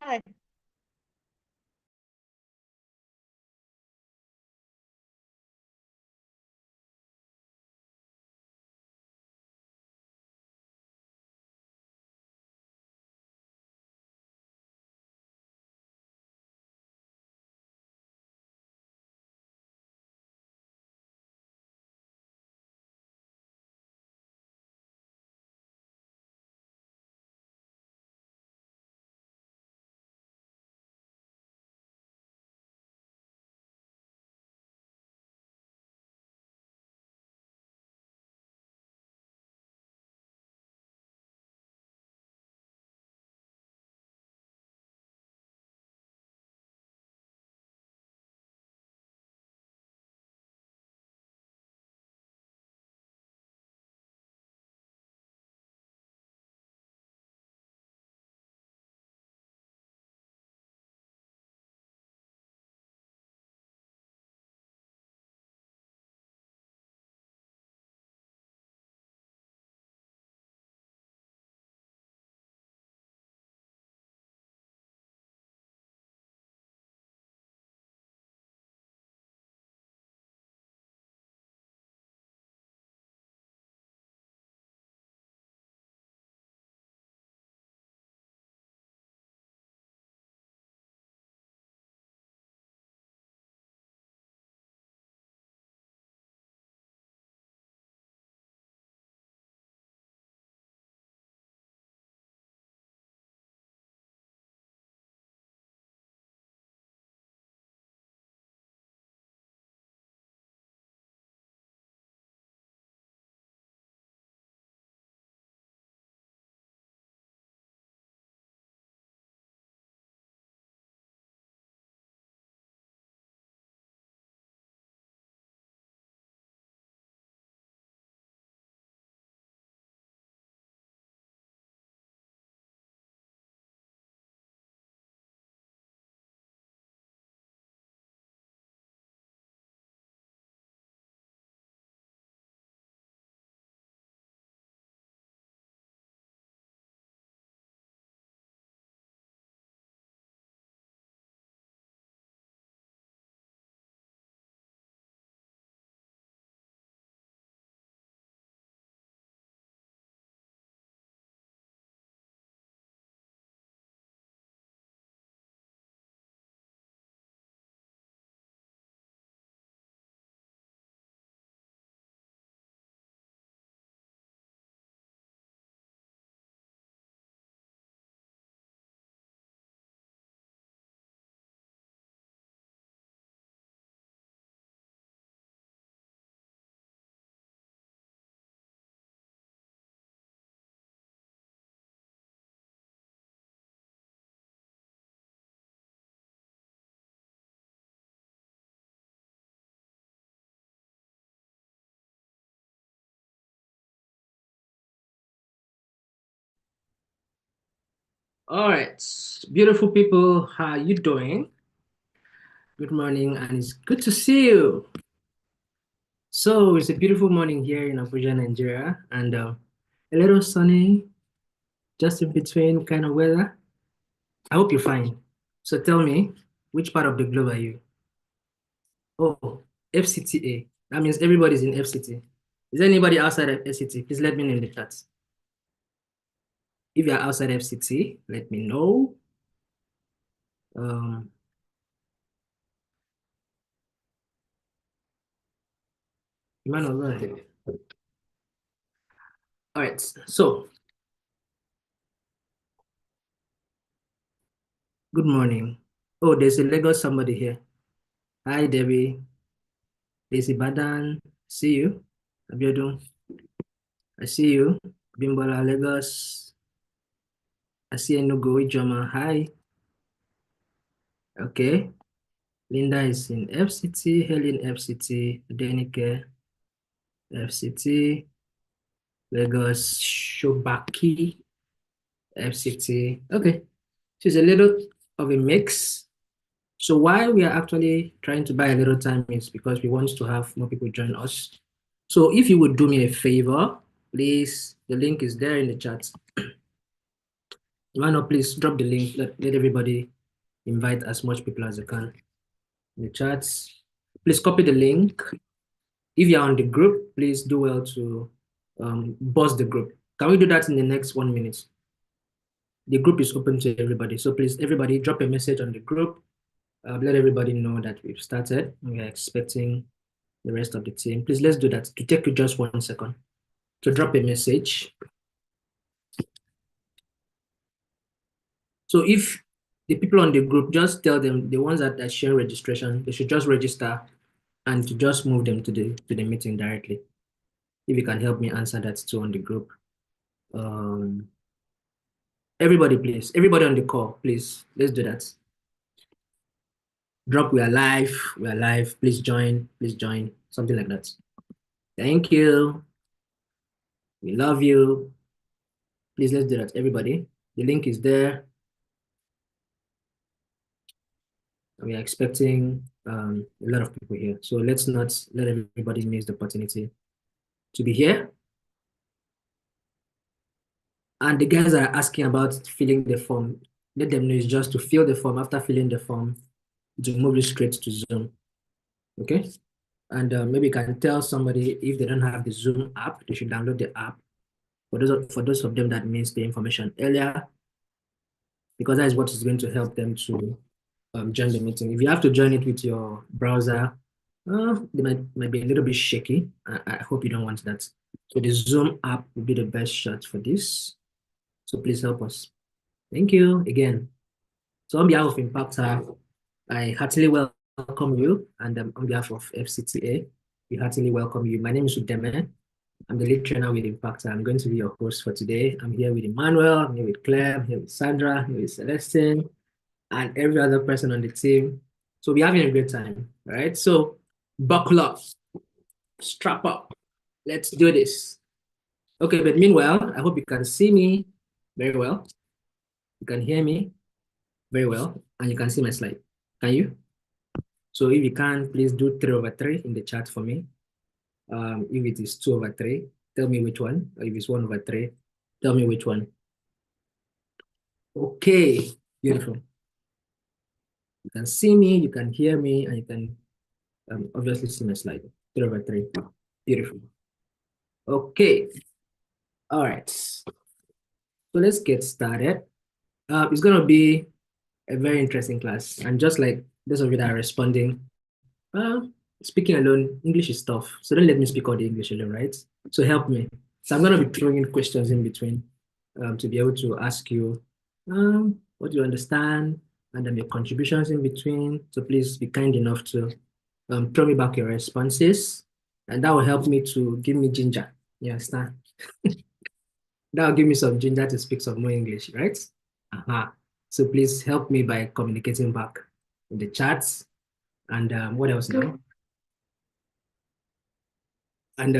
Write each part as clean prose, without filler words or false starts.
Hi. All right, beautiful people, how you doing? Good morning, and it's good to see you. So it's a beautiful morning here in Abuja, Nigeria, and a little sunny, just in between kind of weather. I hope you're fine. So tell me, which part of the globe are you? Oh, FCTA. That means everybody's in FCT. Is there anybody outside of FCT? Please let me know in the chat. If you're outside FCT, let me know. Um, man of God. All right, so good morning. Oh, there's a Lagos somebody here. Hi, Debbie. There's Ibadan. See you. Abiodun. I see you. Bimbola, Lagos. I see Enugu, Ijoma. Hi. Okay. Linda is in FCT. Helen FCT. Denike FCT. Lagos. Shobaki FCT. Okay. So it's a little of a mix. So why we are actually trying to buy a little time is because we want to have more people join us. So if you would do me a favor, please, the link is there in the chat. Why not please drop the link, let everybody invite as much people as they can in the chats. Please copy the link. If you're on the group, please do well to boss the group. Can we do that in the next 1 minute? The group is open to everybody. So please, everybody drop a message on the group. Let everybody know that we've started. We are expecting the rest of the team. Please, let's do that. To take you just 1 second. To drop a message. So if the people on the group, just tell them, the ones that are sharing registration, they should just register and to just move them to the meeting directly. If you can help me answer that too on the group. Everybody, please. Everybody on the call, please. Let's do that. Drop, we are live. We are live. Please join. Please join. Something like that. Thank you. We love you. Please, let's do that, everybody. The link is there. We are expecting a lot of people here. So let's not let everybody miss the opportunity to be here. And the guys that are asking about filling the form, let them know it's just to fill the form. After filling the form, to move it straight to Zoom. Okay? And maybe you can tell somebody if they don't have the Zoom app, they should download the app. For those of them that missed the information earlier, because that is what is going to help them to join the meeting. If you have to join it with your browser, they might be a little bit shaky. I hope you don't want that. So the Zoom app will be the best shot for this. So please help us. Thank you again. So on behalf of Impacta, I heartily welcome you, and on behalf of FCTA, we heartily welcome you. My name is Udeme. I'm the lead trainer with Impacta. I'm going to be your host for today. I'm here with Emmanuel, I'm here with Claire, I'm here with Sandra, I'm here with Celestine, and every other person on the team. So we're having a great time, all right? So buckle up, strap up, let's do this. Okay, but meanwhile, I hope you can see me very well. You can hear me very well, and you can see my slide. Can you? So if you can, please do 3/3 in the chat for me. If it is 2/3, tell me which one. Or if it's 1/3, tell me which one. Okay, beautiful. You can see me, you can hear me, and you can obviously see my slide. 3/3. Beautiful. Okay. All right. So let's get started. It's going to be a very interesting class. And just like those of you that are responding, speaking alone, English is tough. So don't let me speak all the English alone, right? So help me. So I'm going to be throwing in questions in between to be able to ask you what you understand and then your contributions in between. So please be kind enough to throw me back your responses. And that will help me to give me ginger. You understand? That will give me some ginger to speak some more English, right? So please help me by communicating back in the chats. And what else now? And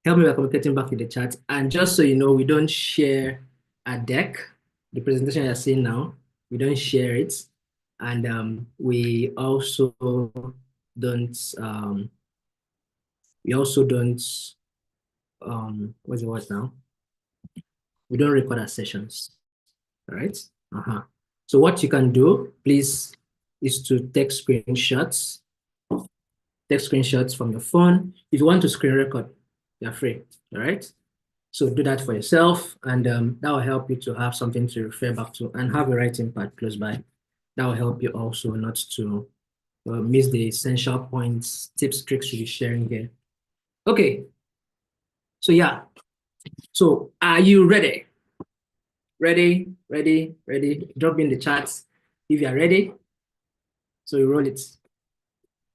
help me by communicating back in the chat. And just so you know, we don't share a deck. The presentation you're seeing now, we don't share it. And we also don't, what's the word now? We don't record our sessions, all right? So what you can do, please, is to take screenshots from your phone. If you want to screen record, you're free, all right? So do that for yourself, and that will help you to have something to refer back to and have a writing pad close by. That will help you also not to miss the essential points, tips, tricks we'll be sharing here. Okay, so yeah. So are you ready? Ready? Drop in the chats if you are ready. So you roll it.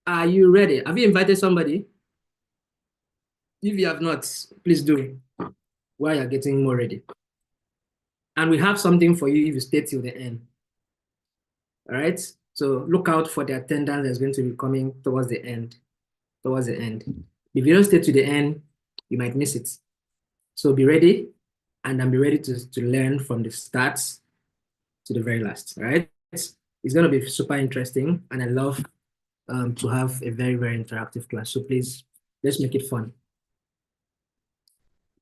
Are you ready? Have you invited somebody? If you have not, please do while you're getting more ready. And we have something for you if you stay till the end. All right? So look out for the attendance that's going to be coming towards the end. If you don't stay to the end, you might miss it. So be ready, and be ready to learn from the start to the very last, all right? It's going to be super interesting, and I love to have a very, very interactive class. So please Let's make it fun.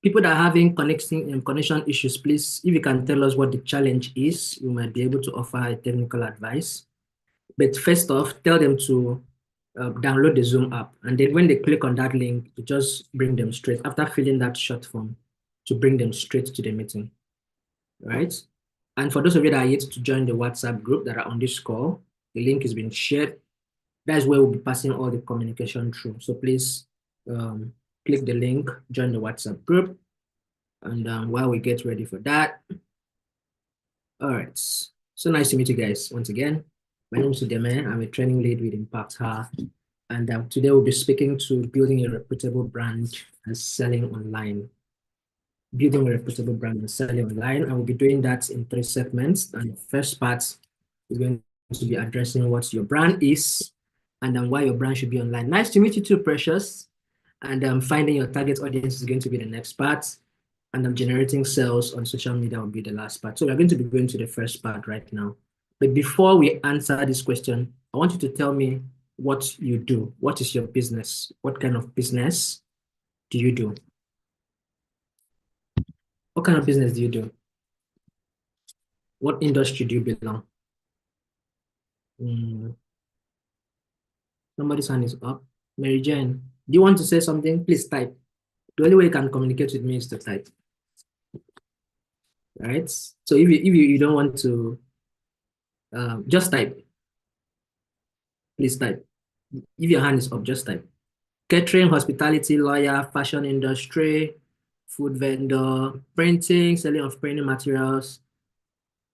People that are having connection issues, please, if you can tell us what the challenge is, we might be able to offer a technical advice. But first off, tell them to download the Zoom app. And then when they click on that link, to just bring them straight, after filling that short form, to bring them straight to the meeting, right? And for those of you that are yet to join the WhatsApp group that are on this call, the link is being shared. That's where we'll be passing all the communication through. So please um, click the link, join the WhatsApp group. And while we get ready for that, all right. So nice to meet you guys once again. My name is Udeme. I'm a training lead with Impact Her. And today we'll be speaking to building a reputable brand and selling online. Building a reputable brand and selling online. I will be doing that in 3 segments. And the first part is going to be addressing what your brand is and then why your brand should be online. Nice to meet you too, Precious. And finding your target audience is going to be the next part. And generating sales on social media will be the last part. So we're going to be going to the first part right now. But before we answer this question, I want you to tell me what you do. What is your business? What kind of business do you do? What kind of business do you do? What industry do you belong? Somebody's hand is up. Mary Jane, do you want to say something? Please type. The only way you can communicate with me is to type. Right? So if you don't want to, just type. Please type. If your hand is up, just type. Catering, hospitality, lawyer, fashion industry, food vendor, printing, selling of printing materials,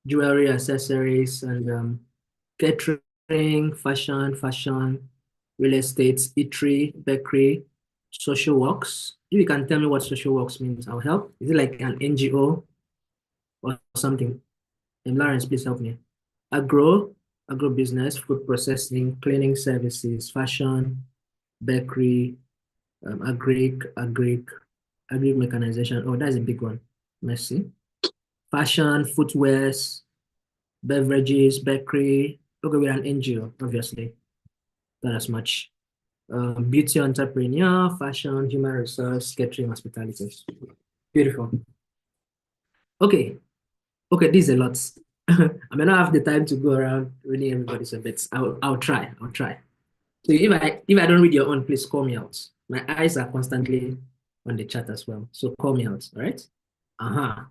jewelry, accessories, and catering, fashion, real estate, eatery, bakery, social works. If you can tell me what social works means, I'll help. Is it like an NGO or something? And Lawrence, please help me. Agro business, food processing, cleaning services, fashion, bakery, agri mechanization. Oh, that's a big one. Merci. Fashion, footwears, beverages, bakery. Okay, we're an NGO, obviously. Not as much. Beauty entrepreneur, fashion, human resource, catering, hospitality. Beautiful. Okay. Okay, this is a lot. I may not have the time to go around reading everybody's bits. I'll try. I'll try. So if I don't read your own, please call me out. My eyes are constantly on the chat as well. So call me out, all right? Uh-huh.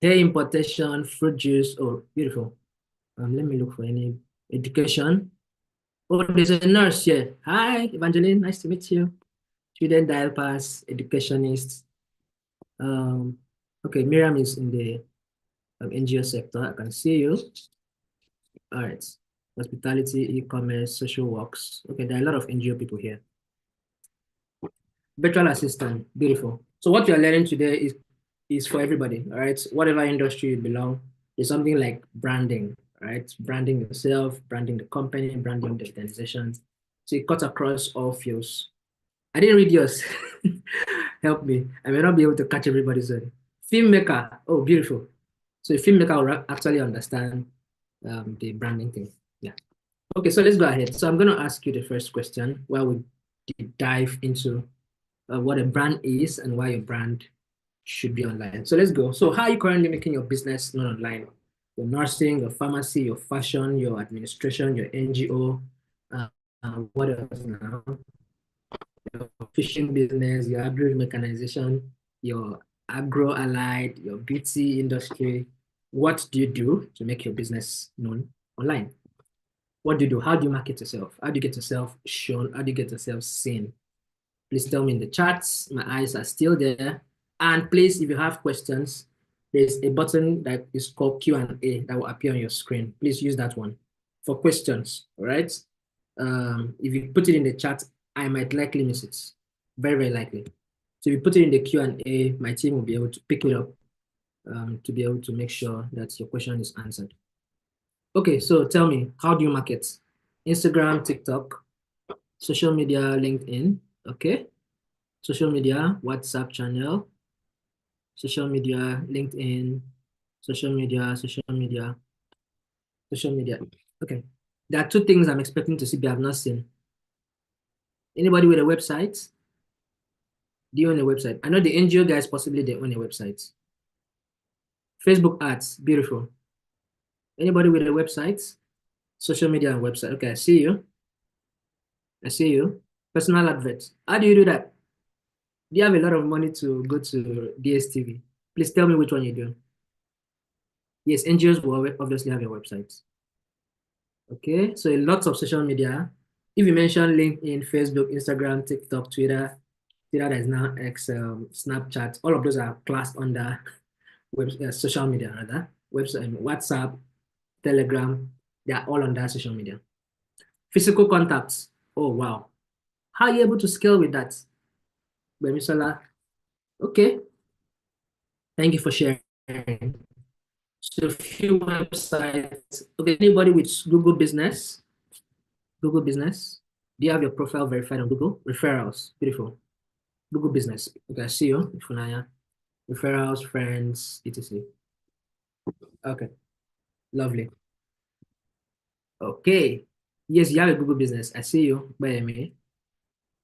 Hair importation, fruit juice. Oh, beautiful. Let me look for any education. Oh, there's a nurse here. Hi, Evangeline. Nice to meet you. Student dial pass, educationist. Okay, Miriam is in the NGO sector. I can see you. All right. Hospitality, e-commerce, social works. Okay, there are a lot of NGO people here. Virtual assistant, beautiful. So what you're learning today is for everybody, all right? Whatever industry you belong, is something like branding, right? Branding yourself, branding the company, branding the organization. So it cuts across all fields. I didn't read yours. Help me. I may not be able to catch everybody's on. Filmmaker, oh, beautiful. So a filmmaker will actually understand the branding thing. Yeah. Okay, so let's go ahead. So I'm going to ask you the first question while we dive into what a brand is and why your brand should be online. So let's go. So how are you currently making your business known online? Your nursing, your pharmacy, your fashion, your administration, your NGO, what else now? Your fishing business, your agri mechanization, your agro allied, your beauty industry. What do you do to make your business known online? What do you do? How do you market yourself? How do you get yourself shown? How do you get yourself seen? Please tell me in the chats. My eyes are still there. And please, if you have questions, there's a button that is called Q&A that will appear on your screen. Please use that one for questions, all right? If you put it in the chat, I might likely miss it. Very, very likely. So if you put it in the Q&A, my team will be able to pick it up to be able to make sure that your question is answered. Okay, so tell me, how do you market? Instagram, TikTok, social media, LinkedIn, okay? Social media, WhatsApp channel, social media, LinkedIn, social media, social media, social media. Okay. There are 2 things I'm expecting to see but I have not seen. Anybody with a website? Do you own a website? I know the NGO guys possibly they own a website. Facebook ads, beautiful. Anybody with a website? Social media and website. Okay, I see you. I see you. Personal adverts. How do you do that? Do you have a lot of money to go to DSTV? Please tell me which one you do. Yes, NGOs will obviously have a website. Okay, so lots of social media. If you mention LinkedIn, Facebook, Instagram, TikTok, Twitter that is now X, Snapchat, all of those are classed under social media, rather. Website, WhatsApp, Telegram, they are all under social media. Physical contacts. Oh, wow. How are you able to scale with that, Bemisola? Okay, thank you for sharing. So, a few websites. Okay, anybody with Google Business? Google Business. Do you have your profile verified on Google? Referrals. Beautiful. Google Business. Okay, I see you, Funaya. Referrals, friends, etc. Okay, lovely. Okay. Yes, you have a Google Business. I see you, by me.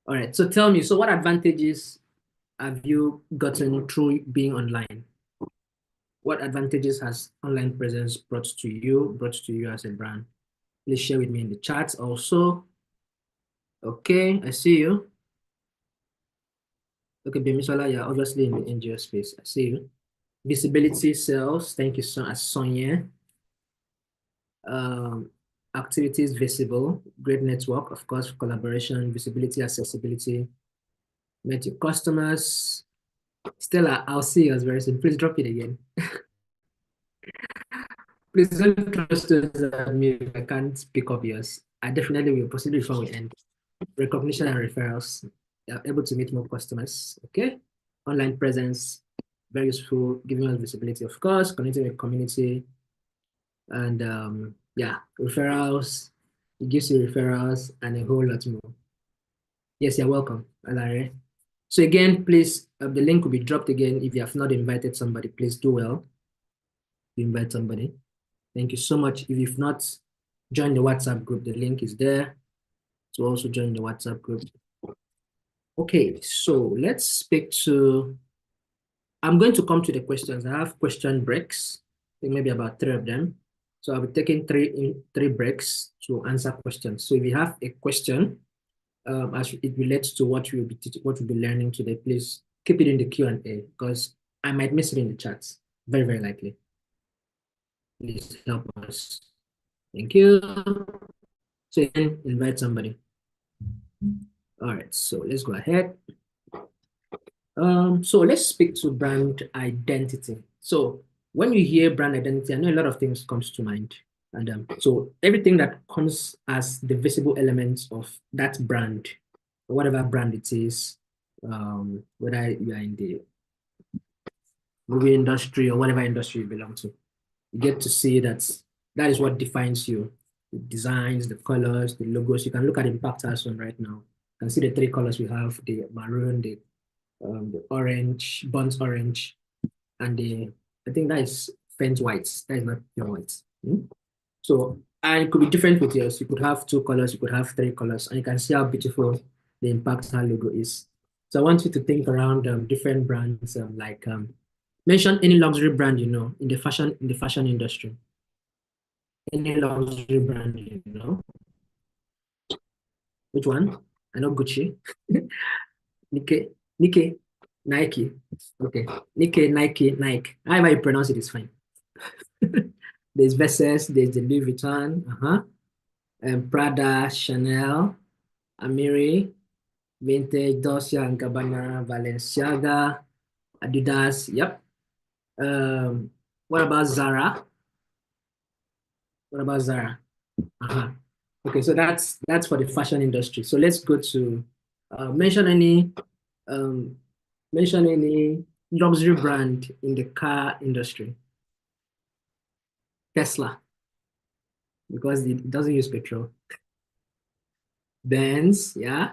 All right. So tell me, so what advantages have you gotten through being online? What advantages has online presence brought to you as a brand? Please share with me in the chat also. Okay, I see you. Okay, Bemisola, you're obviously in the NGO space. I see you. Visibility sales. Thank you so much, Sonia. Um, activities visible, great network, of course, collaboration, visibility, accessibility. Met your customers. Stella, I'll see you as very soon. Please drop it again. Please don't trust us at me if I can't pick up yours. I definitely will, possibly before we end. Recognition and referrals. You're able to meet more customers. Okay. Online presence, very useful, giving us visibility, of course, connecting with community, and yeah, referrals. It gives you referrals and a whole lot more. Yes, you're welcome, Alare. So again, please, the link will be dropped again. If you have not invited somebody, please do well to invite somebody. Thank you so much. If you've not joined the WhatsApp group, the link is there to also join the WhatsApp group. Okay, so let's speak to, I'm going to come to the questions. I have question breaks, I think maybe about 3 of them. So I'll be taking three breaks to answer questions. So if you have a question, as it relates to what we'll be learning today, please keep it in the Q&A because I might miss it in the chats. Very, very likely. Please help us. Thank you. So you can invite somebody. All right, so let's go ahead. So let's speak to brand identity. So when you hear brand identity, I know a lot of things comes to mind. And so everything that comes as the visible elements of that brand, whatever brand it is, whether you are in the movie industry or whatever industry you belong to, you get to see that is what defines you. The designs, the colors, the logos. You can look at Impact as one right now. You can see the 3 colors we have: the maroon, the orange, burnt orange, and I think that is faint white. That is not pure white. So, and it could be different with yours. You could have 2 colors, you could have 3 colors, and you can see how beautiful the Impact logo is. So I want you to think around different brands, mention any luxury brand you know in the fashion industry. Any luxury brand you know. Which one? I know Gucci. Nike, Nike. Okay, Nike. However you pronounce it is fine. There's Versace, there's the Louis Vuitton, Prada, Chanel, Amiri, Vintage, Dolce and Gabbana, Balenciaga, Adidas. Yep. What about Zara? What about Zara? Okay, so that's for the fashion industry. So let's go to mention any um, luxury brand in the car industry. Tesla, because it doesn't use petrol. Benz, yeah,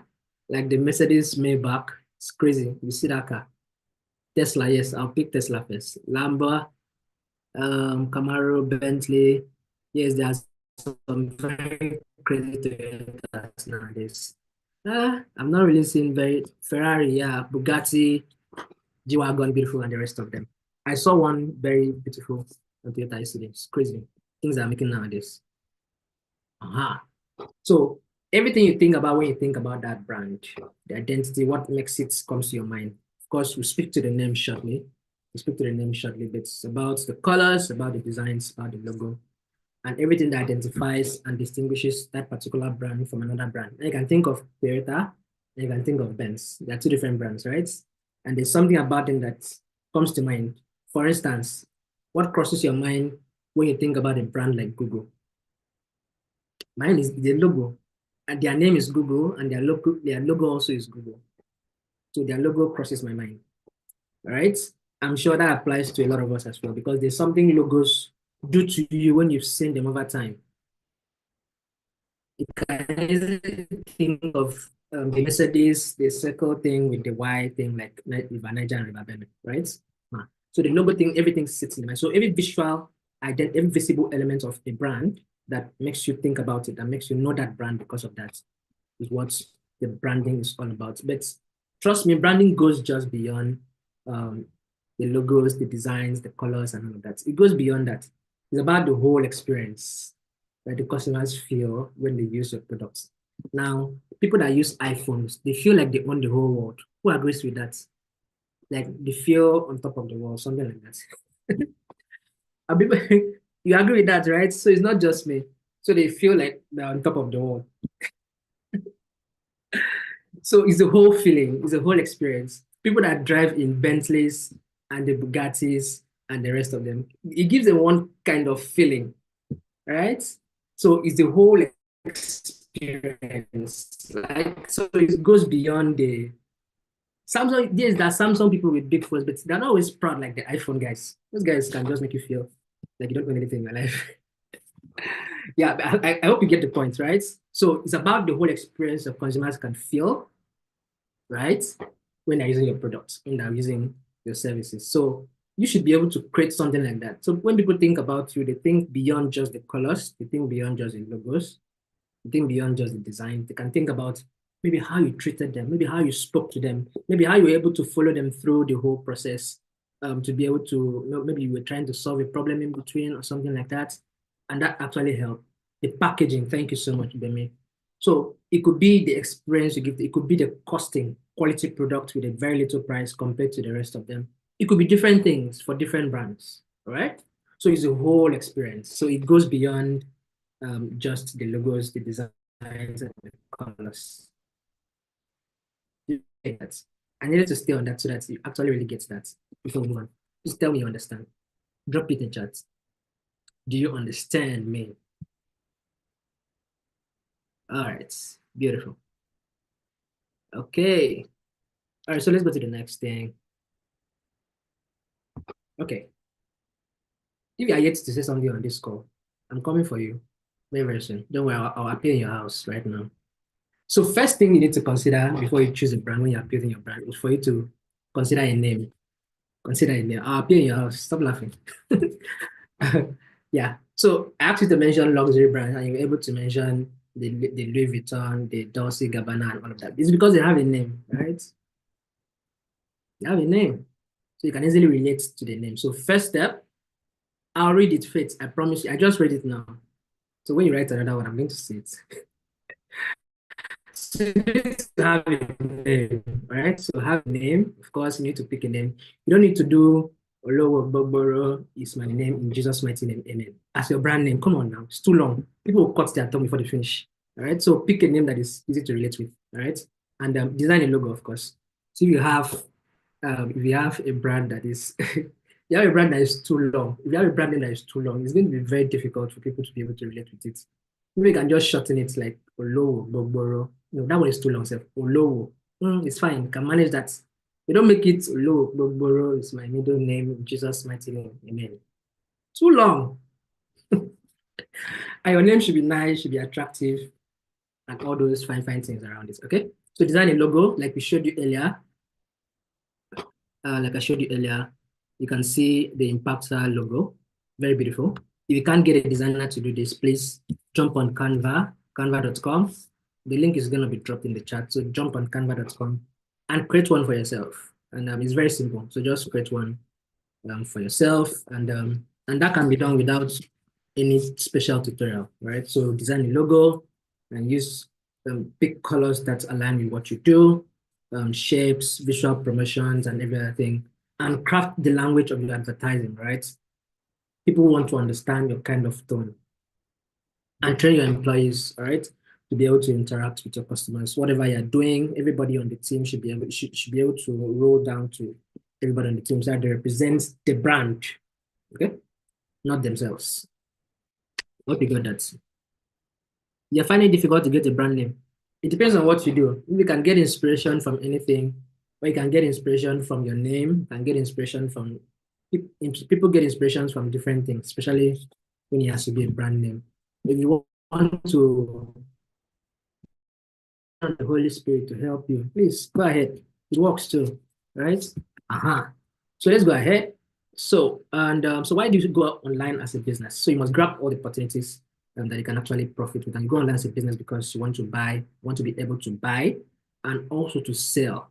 like the Mercedes Maybach. It's crazy. You see that car. Tesla, yes, I'll pick Tesla first. Lambo, Camaro, Bentley. Yes, there's some very crazy Toyotas nowadays. I'm not really seeing very Ferrari, yeah, Bugatti, G-Wagon, beautiful, and the rest of them. I saw one very beautiful on Toyota yesterday. It's crazy. Things are making nowadays. Aha. So everything you think about when you think about that brand, the identity, what makes it comes to your mind. Of course, we'll speak to the name shortly. We'll speak to the name shortly, but it's about the colors, about the designs, about the logo, and everything that identifies and distinguishes that particular brand from another brand. And you can think of Toyota, and you can think of Benz. They're two different brands, right? And there's something about them that comes to mind. For instance, what crosses your mind when you think about a brand like Google? Mine is the logo, and their name is Google, and their logo also is Google. So their logo crosses my mind. All right. I'm sure that applies to a lot of us as well because there's something logos do to you when you've seen them over time. You can easily think of the Mercedes, the circle thing with the Y thing, like River Niger and River Benue, right? So the logo thing, everything sits in the mind. So every visual, every visible element of a brand that makes you think about it, that makes you know that brand because of that is what the branding is all about. But trust me, branding goes just beyond um, the logos, the designs, the colors, and all of that. It goes beyond that. It's about the whole experience that the customers feel when they use your products. Now, people that use iPhones, they feel like they own the whole world. Who agrees with that? Like they feel on top of the world, something like that. You agree with that, right? So it's not just me. So they feel like they're on top of the world. So it's the whole feeling, it's the whole experience. People that drive in Bentleys and the Bugattis and the rest of them, it gives them one kind of feeling, right? So it's the whole experience. Like so it goes beyond the Samsung. Yes, there are Samsung people with big phones, but they're not always proud like the iPhone guys. Those guys can just make you feel like you don't know anything in your life. Yeah, I hope you get the point, right? So it's about the whole experience of consumers can feel, right? When they're using your products, when they're using your services. So you should be able to create something like that. So when people think about you, they think beyond just the colors, they think beyond just the logos, think beyond just the design. They can think about maybe how you treated them, maybe how you spoke to them, maybe how you were able to follow them through the whole process to be able to, maybe you were trying to solve a problem in between or something like that. And that actually helped. The packaging, thank you so much, Bemi. So it could be the experience you give, it could be the costing, quality product with a very little price compared to the rest of them. It could be different things for different brands, all right? So it's a whole experience. So it goes beyond just the logos, the designs, and the colors. That. I needed to stay on that so that you actually really get that before we move on. Just tell me you understand. Drop it in chat. Do you understand me? All right, beautiful. Okay. All right, so let's go to the next thing. Okay. If you are yet to say something on this call, I'm coming for you very, very soon. Don't worry, I'll appear in your house right now. So first thing you need to consider before you choose a brand when you're building your brand is for you to consider a name. Consider a name. I'll appear in your house. Stop laughing. Yeah. So I asked you to mention luxury brands and you were able to mention the Louis Vuitton, the Dolce Gabbana, and all of that. It's because they have a name, right? They have a name. So you can easily relate to the name. So first step, I'll read it first. I promise you. I just read it now. So when you write another one, I'm going to see it. So you need to have a name, right? So have a name. Of course, you need to pick a name. You don't need to do Olowo Bogboro is my name in Jesus' mighty name. Amen. As your brand name. Come on now. It's too long. People will cut their tongue before they finish. All right. So pick a name that is easy to relate with. All right. And design a logo, of course. So if you have a brand that is you have a brand that is too long, if you have a brand name that is too long, it's going to be very difficult for people to be able to relate with it. Maybe you can just shorten it like Olowo, Bogboro. No, that one is too long, sir. Olowo. It's fine. You can manage that. You don't make it Olowo, Bogboro is my middle name, in Jesus' mighty name. Amen. Too long. And your name should be nice, should be attractive, and all those fine, fine things around it. Okay. So design a logo like we showed you earlier. Like I showed you earlier, you can see the Impacta logo. Very beautiful. If you can't get a designer to do this, please jump on Canva, canva.com, The link is going to be dropped in the chat. So jump on canva.com and create one for yourself. And it's very simple. So just create one for yourself, and that can be done without any special tutorial, right? So design a logo and use pick colors that align with what you do, shapes, visual promotions, and everything, and craft the language of your advertising, right? People want to understand your kind of tone, and train your employees, all right, to be able to interact with your customers. Whatever you're doing, everybody on the team should be able to roll down to everybody on the team so that they represent the brand, okay, not themselves. Hope you got that. You're finding it difficult to get a brand name. It depends on what you do. You can get inspiration from anything, or you can get inspiration from your name. You can get inspiration from people get inspirations from different things, especially when it has to be a brand name. If you want to the Holy Spirit to help you, please go ahead. It works too, right? Uh-huh. So let's go ahead. So why do you go online as a business? So you must grab all the opportunities that you can actually profit with. And you go online as a business because you want to buy, want to be able to buy, and also to sell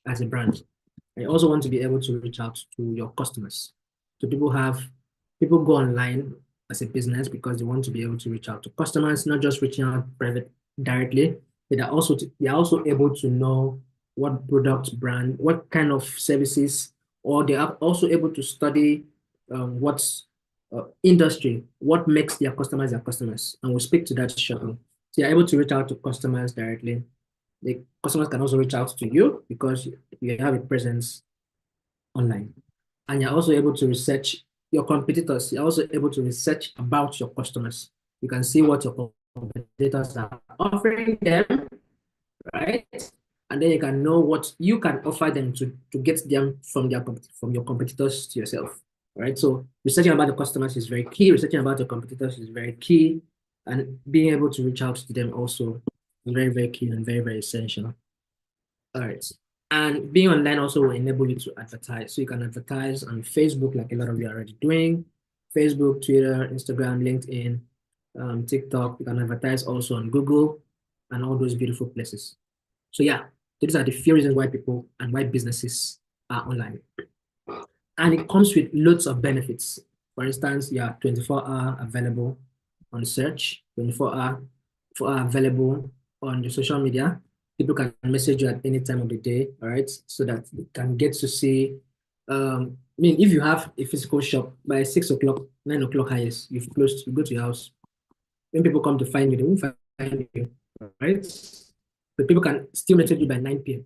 as a brand. I also want to be able to reach out to your customers. So people go online as a business because they want to be able to reach out to customers, not just reaching out private directly. They are also able to know what product brand, what kind of services, or they are also able to study what's industry, what makes their customers, and we'll speak to that shortly. So you're able to reach out to customers directly. The customers can also reach out to you because you have a presence online. And you're also able to research your competitors. You're also able to research about your customers. You can see what your competitors are offering them, right? And then you can know what you can offer them to get them from your competitors to yourself, right? So researching about the customers is very key. Researching about your competitors is very key, and being able to reach out to them also is very, very key and very, very essential. All right. And being online also will enable you to advertise. So you can advertise on Facebook, like a lot of you are already doing. Facebook, Twitter, Instagram, LinkedIn, TikTok. You can advertise also on Google and all those beautiful places. So yeah, these are the few reasons why people and why businesses are online. And it comes with loads of benefits. For instance, you are 24-hour available on search, 24-hour available on the social media. People can message you at any time of the day, all right, so that they can get to see. I mean, if you have a physical shop by 6 o'clock, 9 o'clock highest, you've closed, you go to your house. When people come to find you, they won't find you, right? But people can still message you by 9 p.m.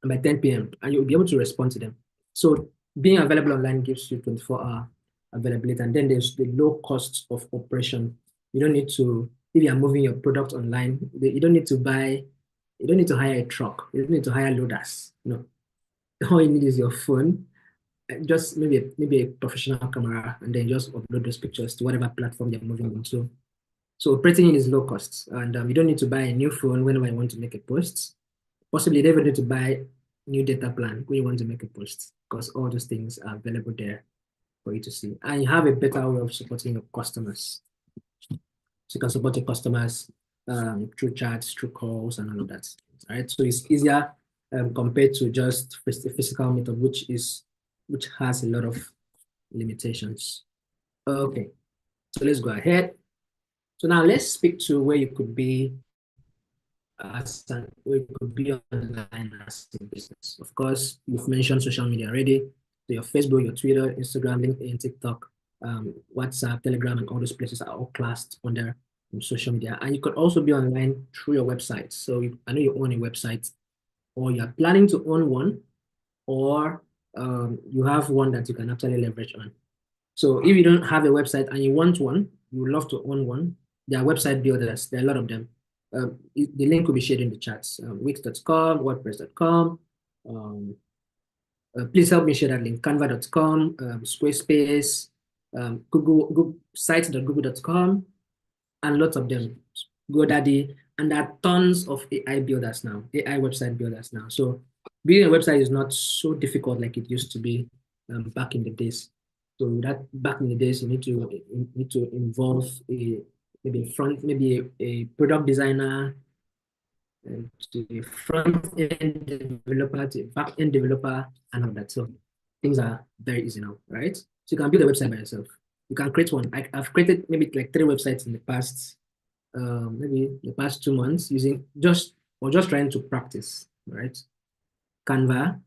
and by 10 p.m. and you'll be able to respond to them. So being available online gives you 24-hour availability, and then there's the low cost of operation. You don't need to, if you're moving your product online, you don't need to hire a truck. You don't need to hire loaders. No, all you need is your phone, and just maybe a professional camera, and then just upload those pictures to whatever platform you're moving into. So operating in is low cost, and you don't need to buy a new phone whenever you want to make a post. Possibly you never need to buy new data plan when you want to make a post, because all those things are available there for you to see. And you have a better way of supporting your customers. So you can support your customers through chats, through calls, and all of that. All right. So it's easier compared to just physical method, which has a lot of limitations. Okay. So let's go ahead. So now let's speak to where you could be where you could be online as a business. Of course, you've mentioned social media already. So your Facebook, your Twitter, Instagram, LinkedIn, TikTok, WhatsApp, Telegram, and all those places are all classed under social media. And you could also be online through your website. So I know you own a website, or you're planning to own one, or you have one that you can actually leverage on. So if you don't have a website and you want one, you would love to own one, there are website builders. There are a lot of them. The link will be shared in the chats. Wix.com, WordPress.com. Please help me share that link. Canva.com, Squarespace, Google sites.google.com, and lots of them. GoDaddy, and there are tons of AI builders now, AI website builders now. So building a website is not so difficult like it used to be back in the days. So that back in the days, you need to involve maybe a product designer, to the front end developer, to the back end developer, and all that. So things are very easy now, right? So you can build a website by yourself. You can create one. I've created maybe like 3 websites in the past, maybe the past 2 months using just trying to practice, right? Canva,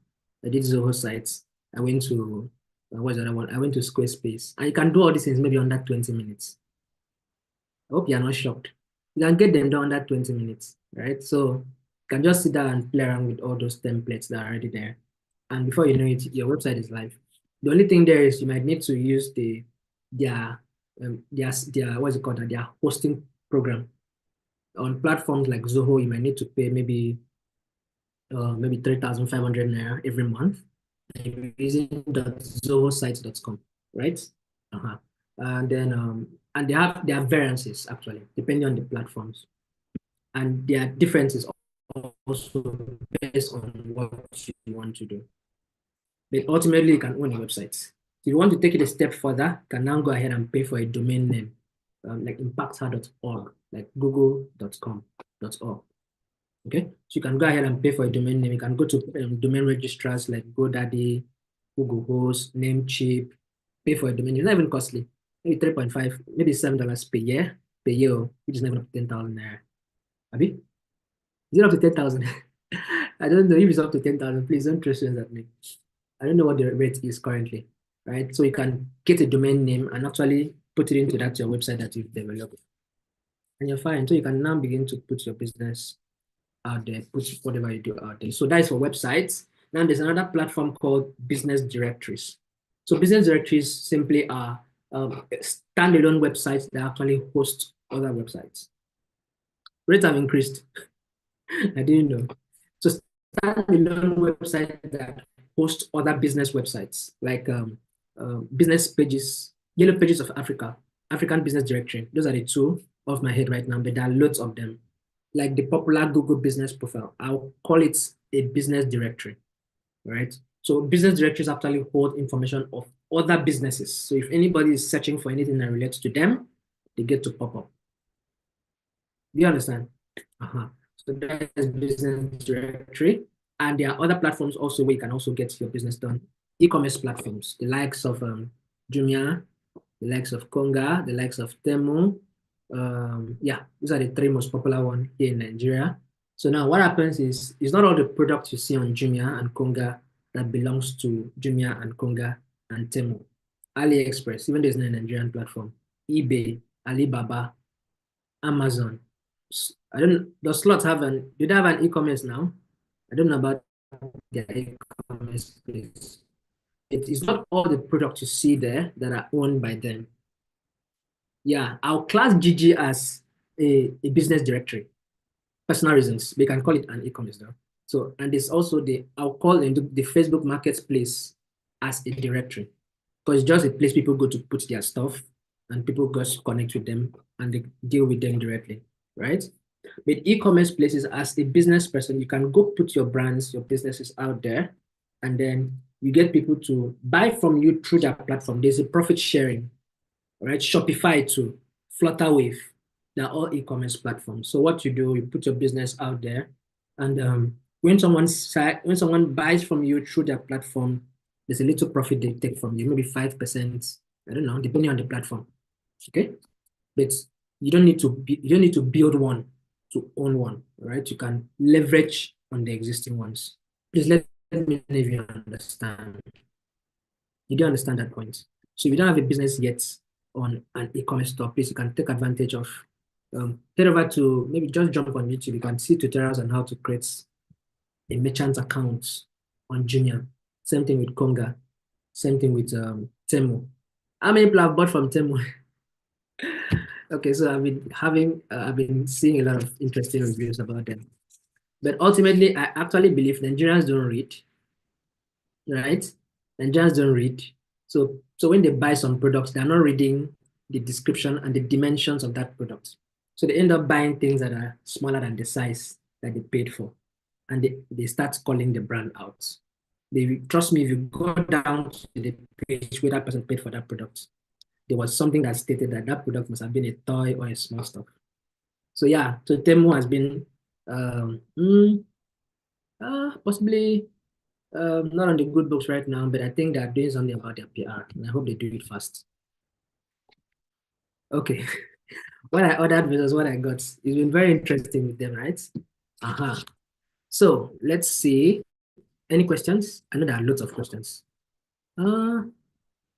I did Zoho sites. I went to, what's the other one? I went to Squarespace. And you can do all these things maybe under 20 minutes. I hope you're not shocked. You can get them done under 20 minutes, right? So you can just sit down and play around with all those templates that are already there. And before you know it, your website is live. The only thing there is you might need to use their what's it called? Their hosting program. On platforms like Zoho, you might need to pay maybe 3,500 naira every month. And you're using .zohosites.com, right? Uh-huh. And then and they have variances actually depending on the platforms, and their differences also based on what you want to do. But ultimately, you can own a website. If you want to take it a step further, you can now go ahead and pay for a domain name, like impacther.org, like google.com.org. Okay, so you can go ahead and pay for a domain name. You can go to domain registrars like GoDaddy, Google Host, Namecheap, pay for a domain. It's not even costly. Maybe 3.5, maybe $7 per year, which is not even up to 10,000 naira. Abi? Is it up to 10,000? I don't know if it's up to 10,000. Please don't throw stones at me. I don't know what the rate is currently, right? So you can get a domain name and actually put it into that your website that you've developed, and you're fine. So you can now begin to put your business out there, put whatever you do out there. So that is for websites. Now there's another platform called business directories. So business directories simply are standalone websites that actually host other websites. Rates have increased. I didn't know. So standalone websites that host other business websites like business pages, yellow pages of Africa, African business directory. Those are the two off my head right now, but there are loads of them. Like the popular Google business profile, I'll call it a business directory, right? So business directories actually hold information of other businesses. So if anybody is searching for anything that relates to them, they get to pop up. Do you understand? Uh-huh. So that is business directory. And there are other platforms also where you can also get your business done. E-commerce platforms, the likes of Jumia, the likes of Konga, the likes of Temu. Yeah, these are the three most popular ones here in Nigeria. So now what happens is, it's not all the products you see on Jumia and Konga that belongs to Jumia and Konga and Temu. AliExpress, even though it's not a Nigerian platform, eBay, Alibaba, Amazon. I don't, does Slots have do they have an e-commerce now? I don't know about their e-commerce place. It is not all the products you see there that are owned by them. Yeah, I'll class GG as a business directory. Personal reasons, they can call it an e-commerce though. So, and it's also I'll call the Facebook marketplace as a directory, because it's just a place people go to put their stuff and people just connect with them and they deal with them directly, right? With e-commerce places, as a business person, you can go put your brands, your businesses out there, and then you get people to buy from you through that platform. There's a profit sharing, right? Shopify too, Flutterwave, they're all e-commerce platforms. So what you do, you put your business out there, and when someone buys from you through their platform, there's a little profit they take from you, maybe 5%. I don't know, depending on the platform. Okay, but you don't need to build one to own one, right? You can leverage on the existing ones. Please let me know if you understand. You do understand that point. So if you don't have a business yet on an e-commerce store, please you can take advantage of. Head over to, maybe just jump on YouTube. You can see tutorials on how to create a merchant account on Jumia. Same thing with Konga. Same thing with Temu. How many people have bought from Temu? Okay, so I've been seeing a lot of interesting reviews about them. But ultimately, I actually believe Nigerians don't read, right? Nigerians don't read. So when they buy some products, they're not reading the description and the dimensions of that product. So they end up buying things that are smaller than the size that they paid for. And they start calling the brand out. Trust me, if you go down to the page where that person paid for that product, there was something that stated that that product must have been a toy or a small stuff. So yeah, so Temu has been Um, possibly not on the good books right now, but I think they're doing something about their PR, and I hope they do it fast. Okay, what I ordered versus what I got. It's been very interesting with them, right? Uh-huh. So let's see. Any questions? I know there are lots of questions. Uh,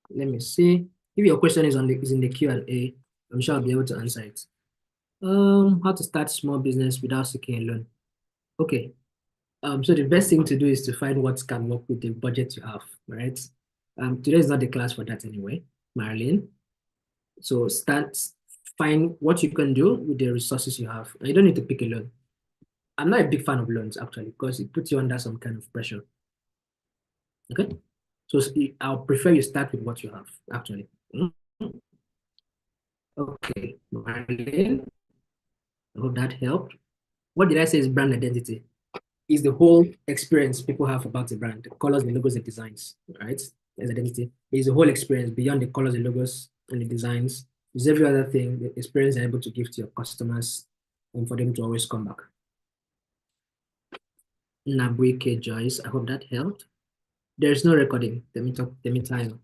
Let me see. If your question is in the Q&A, I'm sure I'll be able to answer it. How to start small business without seeking a loan. Okay. So the best thing to do is to find what can work with the budget you have, right? Today is not the class for that anyway, Marilyn. So find what you can do with the resources you have. And you don't need to pick a loan. I'm not a big fan of loans actually, because it puts you under some kind of pressure. Okay. So I'll prefer you start with what you have actually. Mm. Okay, Marilyn, I hope that helped. What did I say is brand identity? Is the whole experience people have about the brand, the colors, the logos, the designs, right? As identity. It's the whole experience beyond the colors, the logos, and the designs. It's every other thing, the experience you're able to give to your customers and for them to always come back. Nabuike Joyce, I hope that helped. There's no recording. Let me tell you.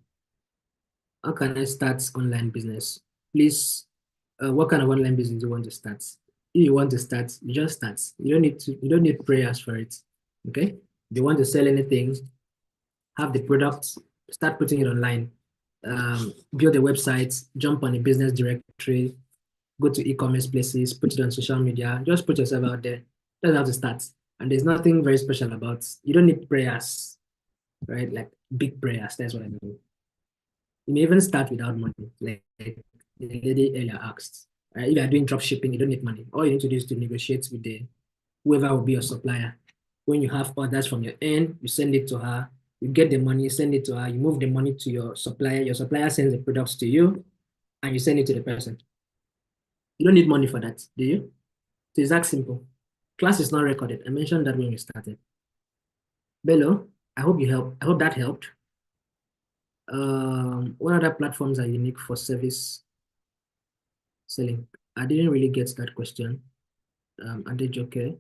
How can I start online business? Please, what kind of online business do you want to start? If you want to start, you just start. You don't need prayers for it. Okay? If you want to sell anything, have the product, start putting it online. Build a website, jump on a business directory, go to e-commerce places, put it on social media, just put yourself out there. That's how to start. And there's nothing very special about you don't need prayers, right? Like big prayers. That's what I mean. You may even start without money, like the lady earlier asked. If you are doing drop shipping, you don't need money. All you need to do is to negotiate with the whoever will be your supplier. When you have orders from your end, you send it to her. You get the money, send it to her. You move the money to your supplier. Your supplier sends the products to you, and you send it to the person. You don't need money for that, do you? So it's that simple. Class is not recorded. I mentioned that when we started. Bello, I hope you help. I hope that helped. What other platforms are unique for service selling? I didn't really get that question. Adejoke,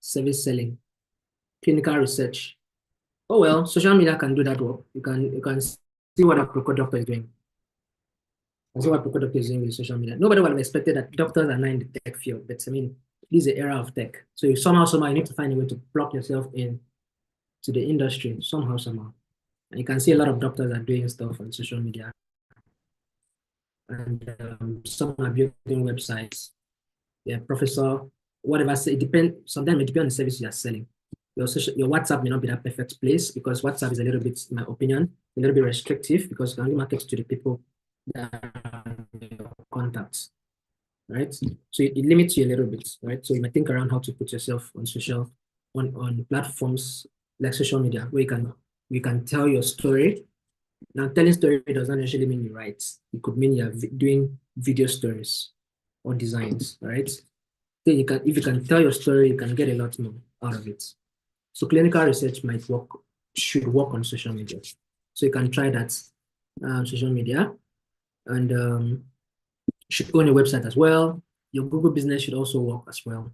service selling, clinical research. Oh well, social media can do that work. You can see what a Procure doctor is doing. And see what Procure doctor is doing with social media. Nobody would have expected that doctors are not in the tech field, but I mean, this is the era of tech. So you somehow you need to find a way to plug yourself in to the industry somehow. And you can see a lot of doctors are doing stuff on social media, and some are building websites. Yeah, professor, whatever. Say, it depends. Sometimes it depends on the service you are selling. Your WhatsApp may not be that perfect place because WhatsApp is a little bit, in my opinion, a little bit restrictive because you can only market to the people that are your contacts, right? So it limits you a little bit, right? So you might think around how to put yourself on on platforms like social media where you can tell your story. Now, telling story does not necessarily mean you write. It could mean you're doing video stories or designs, right? Then if you can tell your story, you can get a lot more out of it. So clinical research should work on social media. So you can try that social media, and should go on your website as well. Your Google business should also work as well.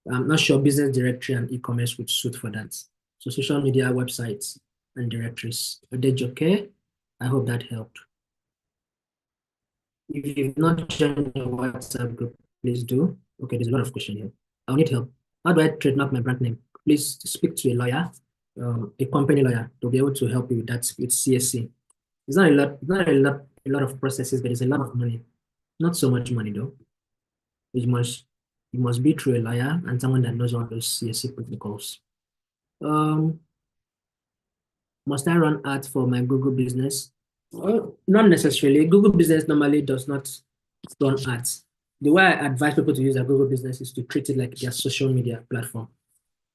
I'm not sure business directory and e-commerce would suit for that. So social media, websites, and directories. Okay? I hope that helped. If you've not joined the WhatsApp group, please do. Okay, there's a lot of questions here. I'll need help. How do I trademark my brand name? Please speak to a lawyer, a company lawyer. They'll be able to help you with that with CSC. It's not a lot of processes, but it's a lot of money. Not so much money though. It must it must be through a lawyer and someone that knows all those CSC protocols. Um, must I run ads for my Google business? Not necessarily. Google business normally does not run ads. The way I advise people to use their Google business is to treat it like their social media platform.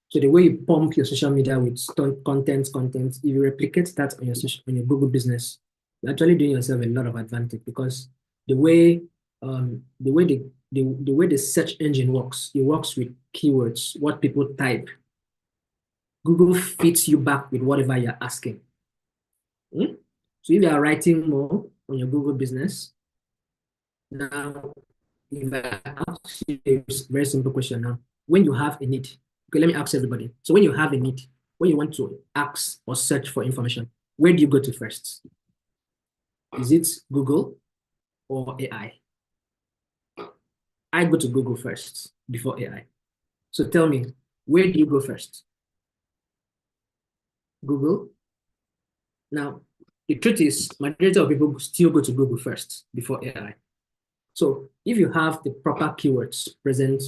So the way you pump your social media with content, if you replicate that on your Google business, you're actually doing yourself a lot of advantage because the way the way the search engine works, it works with keywords, what people type. Google feeds you back with whatever you're asking. Hmm? So if you are writing more on your Google business, now if I ask you a very simple question now, when you have a need, okay, let me ask everybody. So when you have a need, when you want to ask or search for information, where do you go to first? Is it Google or AI? I go to Google first before AI. So tell me, where do you go first? Google? Now, the truth is, majority of people still go to Google first before AI. So if you have the proper keywords present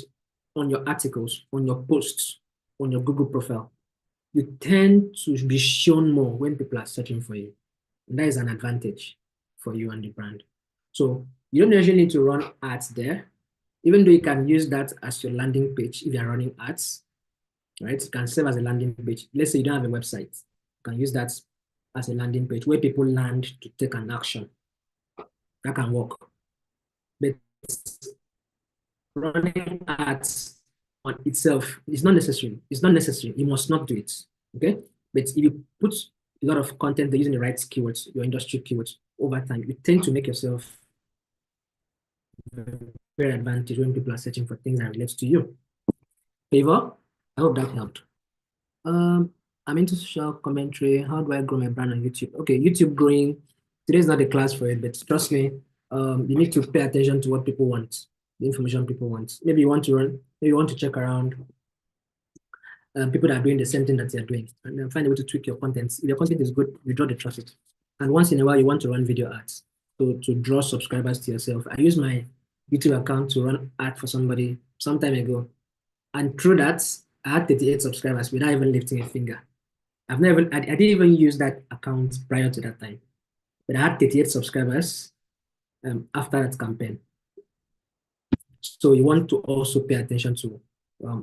on your articles, on your posts, on your Google profile, you tend to be shown more when people are searching for you. And that is an advantage for you and the brand. So you don't necessarily need to run ads there, even though you can use that as your landing page if you're running ads, right? It can serve as a landing page. Let's say you don't have a website, you can use that as a landing page where people land to take an action. That can work. But running ads on itself is not necessary. It's not necessary. You must not do it. Okay. But if you put a lot of content using the right keywords, your industry keywords over time, you tend to make yourself very advantage when people are searching for things that relate to you. Favor, I hope that helped. Um, I'm into social commentary. How do I grow my brand on YouTube? Okay, YouTube growing. Today's not a class for it, but trust me, you need to pay attention to what people want, the information people want. Maybe you want to run, maybe you want to check around people that are doing the same thing that you're doing, and then find a way to tweak your content. If your content is good, you draw the traffic. And once in a while, you want to run video ads. So to draw subscribers to yourself. I use my YouTube account to run ad for somebody some time ago. And through that, I had 38 subscribers without even lifting a finger. I didn't even use that account prior to that time. But I had 38 subscribers after that campaign. So you want to also pay attention to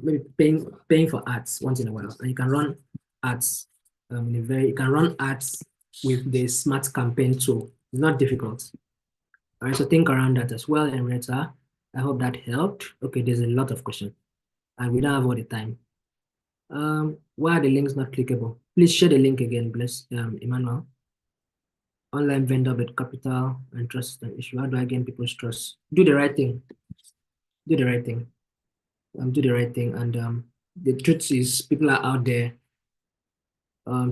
maybe paying for ads once in a while. And you can run ads you can run ads with the smart campaign tool. It's not difficult. All right, so think around that as well, Henrietta. I hope that helped. Okay, there's a lot of questions, and we don't have all the time. Why are the links not clickable? Please share the link again, please, Emmanuel. Online vendor with capital and trust is an issue. How do I gain people's trust? Do the right thing. Do the right thing. Do the right thing. And the truth is, people are out there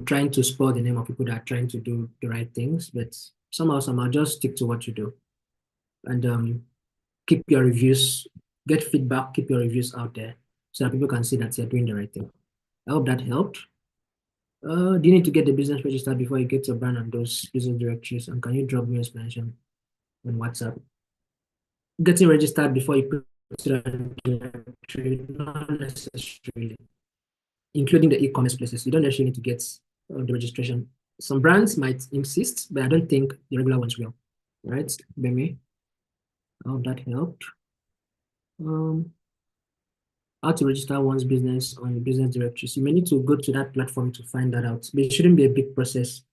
trying to spoil the name of people that are trying to do the right things, but somehow just stick to what you do. And keep your reviews, get feedback, keep your reviews out there so that people can see that you're doing the right thing. I hope that helped. Do you need to get the business registered before you get your brand on those business directories? And can you drop me explanation on WhatsApp? Getting registered before you put it on directory, not necessarily, including the e-commerce places. You don't actually need to get the registration. Some brands might insist, but I don't think the regular ones will. All right, Bemi, I hope that helped. How to register one's business on the business directory. So you may need to go to that platform to find that out. But it shouldn't be a big process.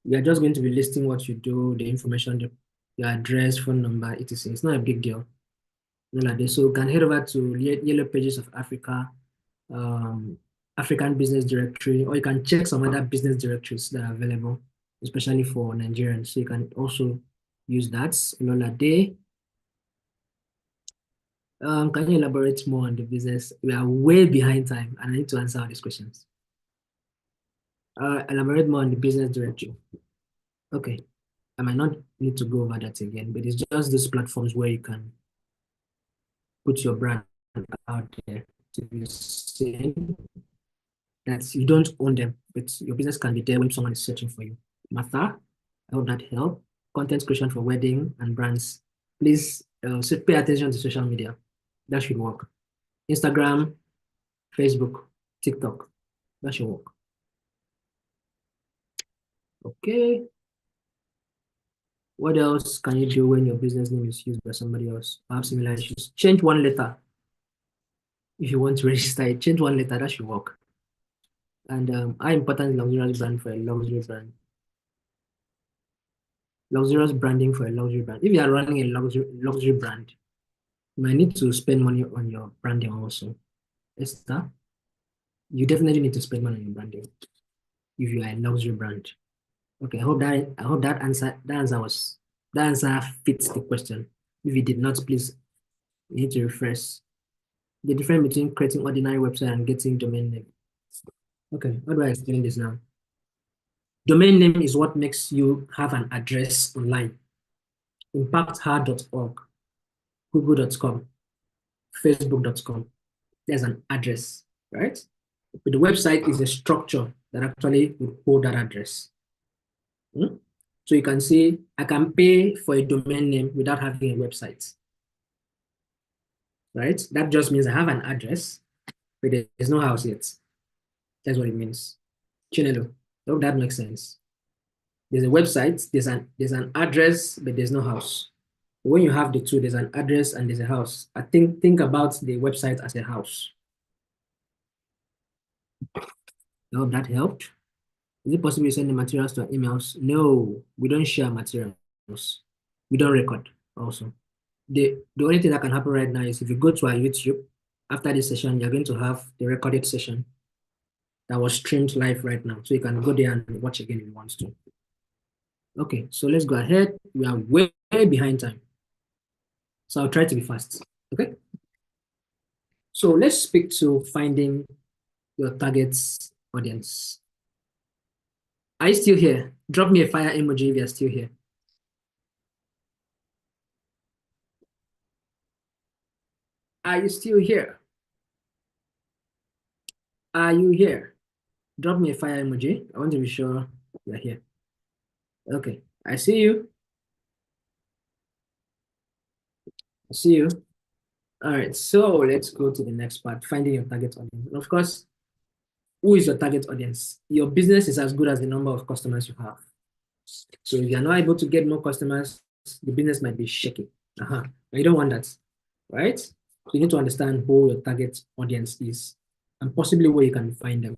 You are just going to be listing what you do, the information, your address, phone number, etc. It's not a big deal. Like this. So you can head over to Yellow Pages of Africa, African Business Directory, or you can check some other business directories that are available, especially for Nigerians. So you can also use that. Lola Day. Can you elaborate more on the business? We are way behind time and I need to answer all these questions. Elaborate more on the business directory. Okay, I might not need to go over that again, but it's just these platforms where you can put your brand out there to be seen. That you don't own them, but your business can be there when someone is searching for you. Martha, I hope that helped. Content creation for wedding and brands. Please pay attention to social media. That should work. Instagram, Facebook, TikTok. That should work. Okay. What else can you do when your business name is used by somebody else? I have similar issues. Change one letter. If you want to register it, change one letter. That should work. And how important is luxurious brand for a luxury brand? Luxurious branding for a luxury brand. If you are running a luxury brand, you might need to spend money on your branding also. Esther, you definitely need to spend money on your branding if you are a luxury brand. Okay, I hope that answer fits the question. If you did not, please You need to refresh. The difference between creating ordinary website and getting domain name. Okay, how do I explain this now? Domain name is what makes you have an address online. Impacthard.org, google.com, facebook.com. There's an address, right? But the website is a structure that actually would hold that address. So you can see, I can pay for a domain name without having a website, right? That just means I have an address, but there's no house yet. That's what it means. Chinelo, I hope that makes sense. There's a website, there's an address, but there's no house. When you have the two, there's an address and there's a house. I think about the website as a house. I hope that helped. Is it possible to send the materials to our emails? No, we don't share materials. We don't record also. The only thing that can happen right now is if you go to our YouTube, after this session, you're going to have the recorded session that was streamed live right now. So you can go there and watch again if you want to. Okay, so let's go ahead. We are way behind time. So I'll try to be fast, okay? So let's speak to finding your target audience. Are you still here? Drop me a fire emoji if you're still here. Are you still here? Are you here? Drop me a fire emoji. I want to be sure you're here. Okay, I see you. I see you. All right, so let's go to the next part, finding your target audience. And of course, who is your target audience? Your business is as good as the number of customers you have. So if you're not able to get more customers, the business might be shaky. But you don't want that, right? So you need to understand who your target audience is and possibly where you can find them.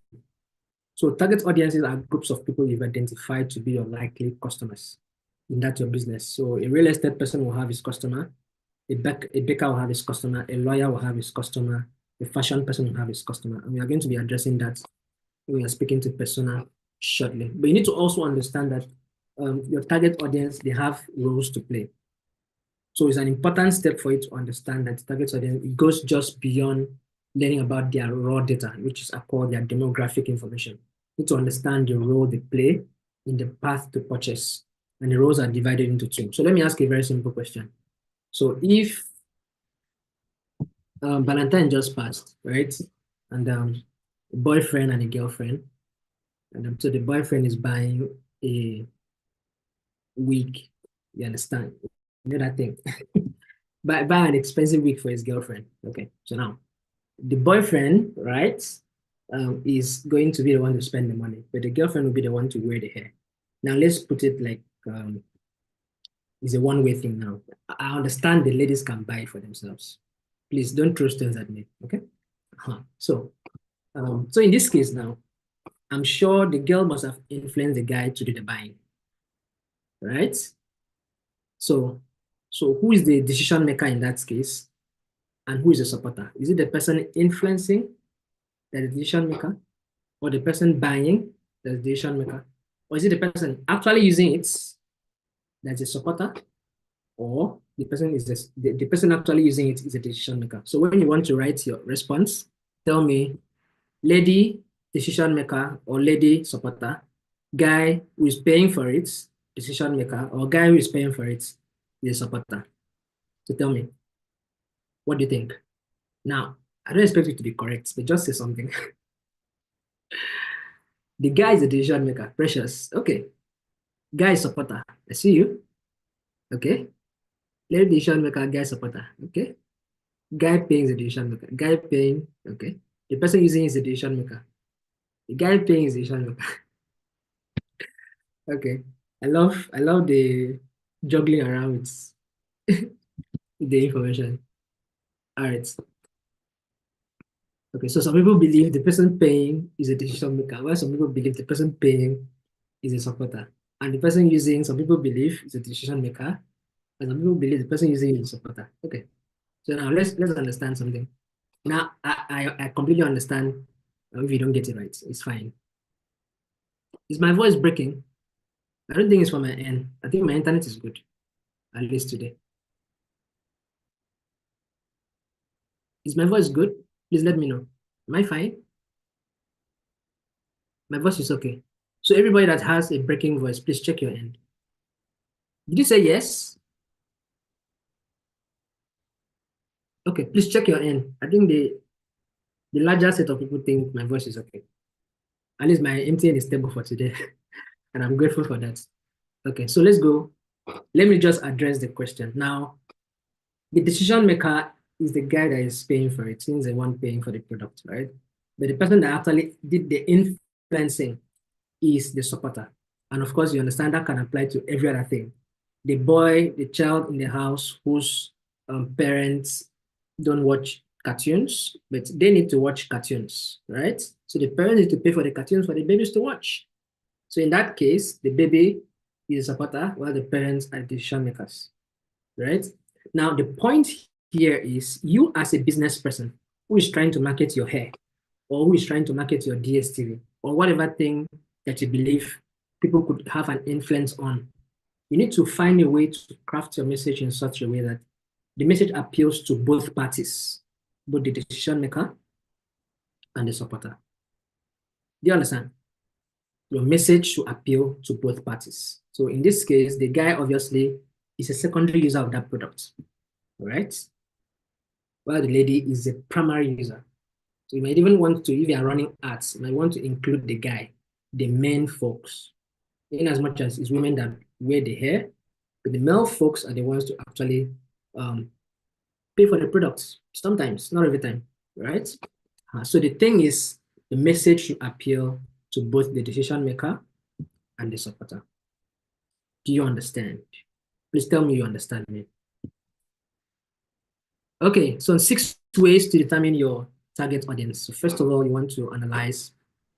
So target audiences are groups of people you've identified to be your likely customers in that your business. So a real estate person will have his customer, a baker will have his customer, a lawyer will have his customer, a fashion person will have his customer. And we are going to be addressing that when we are speaking to persona shortly. But you need to also understand that your target audience, they have roles to play. So it's an important step for you to understand that target audience, it goes just beyond learning about their raw data, which is called their demographic information. You need to understand the role they play in the path to purchase. And the roles are divided into two. So let me ask a very simple question. So if Valentine just passed, right? And a boyfriend and a girlfriend, and so the boyfriend is buying a wig, you understand? You know that thing. buy an expensive wig for his girlfriend. Okay, so now the boyfriend, right, is going to be the one to spend the money, but the girlfriend will be the one to wear the hair. Now let's put it like it's a one-way thing now. I understand the ladies can buy it for themselves. Please don't throw stones at me, okay? So in this case now, I'm sure the girl must have influenced the guy to do the buying, right? So who is the decision maker in that case, and who is the supporter? Is it the person influencing, that is the decision maker, or the person buying, that's the decision maker, or is it the person actually using it, that's a supporter, or the person is the person actually using it is a decision maker? So when you want to write your response, tell me lady decision maker or lady supporter, guy who is paying for it, decision maker, or guy who is paying for it, is a supporter. So tell me, what do you think? Now, I don't expect you to be correct, but just say something. The guy is the decision maker, precious. Okay. Guy is supporter. I see you. Okay. Lady decision maker, guy supporter. Okay. Guy paying is the decision maker. Guy paying, okay. The person using is the decision maker. The guy paying is the decision maker. Okay. I love the juggling around with the information. All right. Okay, so some people believe the person paying is a decision maker, while some people believe the person paying is a supporter. And the person using, some people believe is a decision maker, and some people believe the person using is a supporter. Okay. So now let's understand something. Now I completely understand if you don't get it right. It's fine. Is my voice breaking? I don't think it's from my end. I think my internet is good, at least today. Is my voice good? Please let me know. Am I fine? My voice is okay. So everybody that has a breaking voice, please check your end. Did you say yes? Okay, please check your end. I think the larger set of people think my voice is okay. At least my MTN is stable for today, and I'm grateful for that. Okay, so let's go. Let me just address the question. Now, the decision maker is the guy that is paying for it, since the one paying for the product, right? But the person that actually did the influencing is the supporter. And of course, you understand that can apply to every other thing. The boy, the child in the house whose parents don't watch cartoons, but they need to watch cartoons, right? So the parents need to pay for the cartoons for the babies to watch. So in that case, the baby is a supporter while the parents are decision makers, right? Now, the point here is you as a business person who is trying to market your hair or who is trying to market your DSTV or whatever thing that you believe people could have an influence on, you need to find a way to craft your message in such a way that the message appeals to both parties, both the decision maker and the supporter. Do you understand? Your message should appeal to both parties. So in this case, the guy obviously is a secondary user of that product, right? While the lady is a primary user. So you might even want to, if you are running ads, you might want to include the guy, the main folks, in as much as it's women that wear the hair, but the male folks are the ones to actually pay for the products. Sometimes, not every time, right? So the thing is, the message should appeal to both the decision maker and the supporter. Do you understand? Please tell me you understand me. Okay, so 6 ways to determine your target audience. So first of all, you want to analyze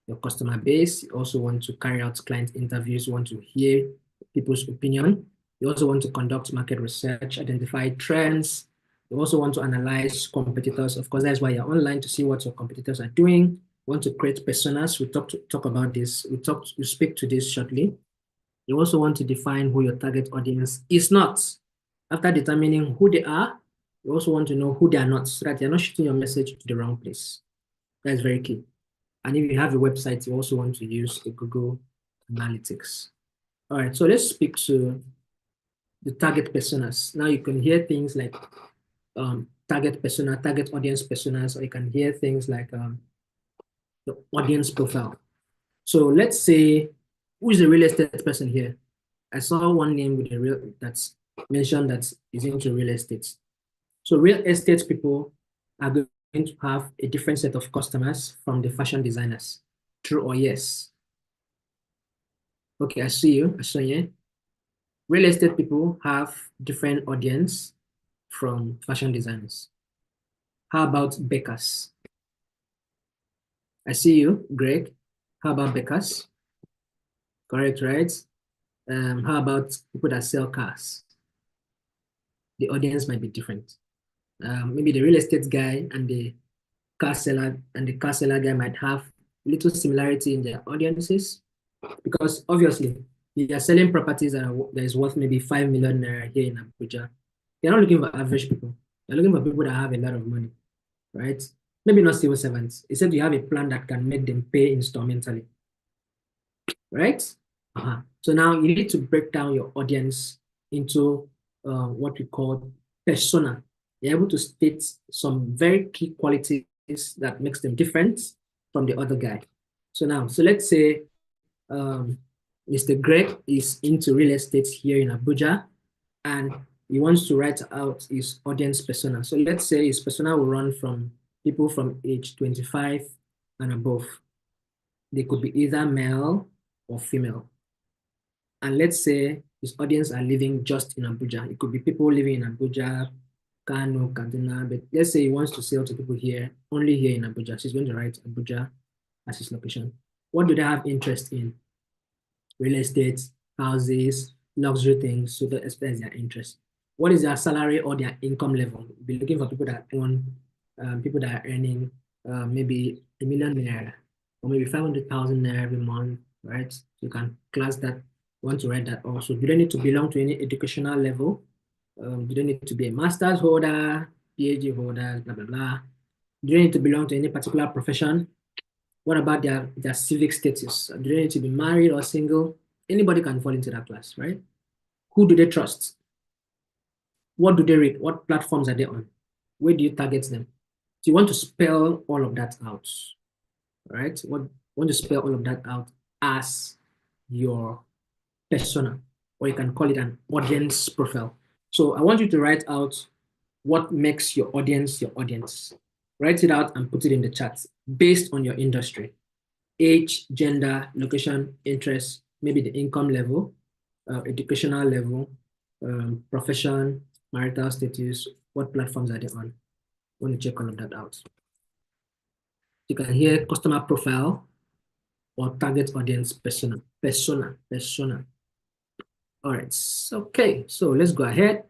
your customer base. You also want to carry out client interviews. You want to hear people's opinion. You also want to conduct market research, identify trends. You also want to analyze competitors. Of course, that's why you're online to see what your competitors are doing. You want to create personas. We'll talk about this. We'll speak to this shortly. You also want to define who your target audience is not. After determining who they are, you also want to know who they are not, so that you're not shooting your message to the wrong place. That's very key. And if you have a website, you also want to use the Google Analytics. All right, so let's speak to the target personas. Now you can hear things like target persona, target audience personas, or you can hear things like the audience profile. So let's say, who is the real estate person here? I saw one name with a real that's mentioned that is into real estate. So real estate people are going to have a different set of customers from the fashion designers. True or yes? Okay, I see you. I saw you. Real estate people have different audience from fashion designers. How about bakers? I see you, Greg. How about bakers? Correct, right? How about people that sell cars? The audience might be different. Maybe the real estate guy and the car seller guy might have little similarity in their audiences, because obviously you are selling properties that is worth maybe 5 million naira here in Abuja. You're not looking for average people. You're looking for people that have a lot of money, right? Maybe not civil servants, except you have a plan that can make them pay instrumentally, right? So now you need to break down your audience into what we call persona. You're able to state some very key qualities that makes them different from the other guy. So let's say Mr. Greg is into real estate here in Abuja, and he wants to write out his audience persona. So let's say his persona will run from people from age 25 and above. They could be either male or female. And let's say his audience are living just in Abuja. It could be people living in Abuja, Kano, Kaduna, but let's say he wants to sell to people here, only here in Abuja. So he's going to write Abuja as his location. What do they have interest in? Real estate, houses, luxury things, so that explains their interest. What is their salary or their income level? Be looking for people that own, people that are earning maybe a million naira or maybe 500,000 naira every month, right? So you can class that, want to write that also. You don't need to belong to any educational level. You don't need to be a master's holder, PhD holder, blah, blah, blah. Do they need to belong to any particular profession? What about their civic status? Do they need to be married or single? Anybody can fall into that class, right? Who do they trust? What do they read? What platforms are they on? Where do you target them? So you want to spell all of that out, right? Want to spell all of that out as your persona, or you can call it an audience profile. So I want you to write out what makes your audience your audience. Write it out and put it in the chat based on your industry: age, gender, location, interest, maybe the income level, educational level, profession, marital status, what platforms are they on? I want to check all of that out. You can hear customer profile or target audience persona, persona. All right, okay, so let's go ahead.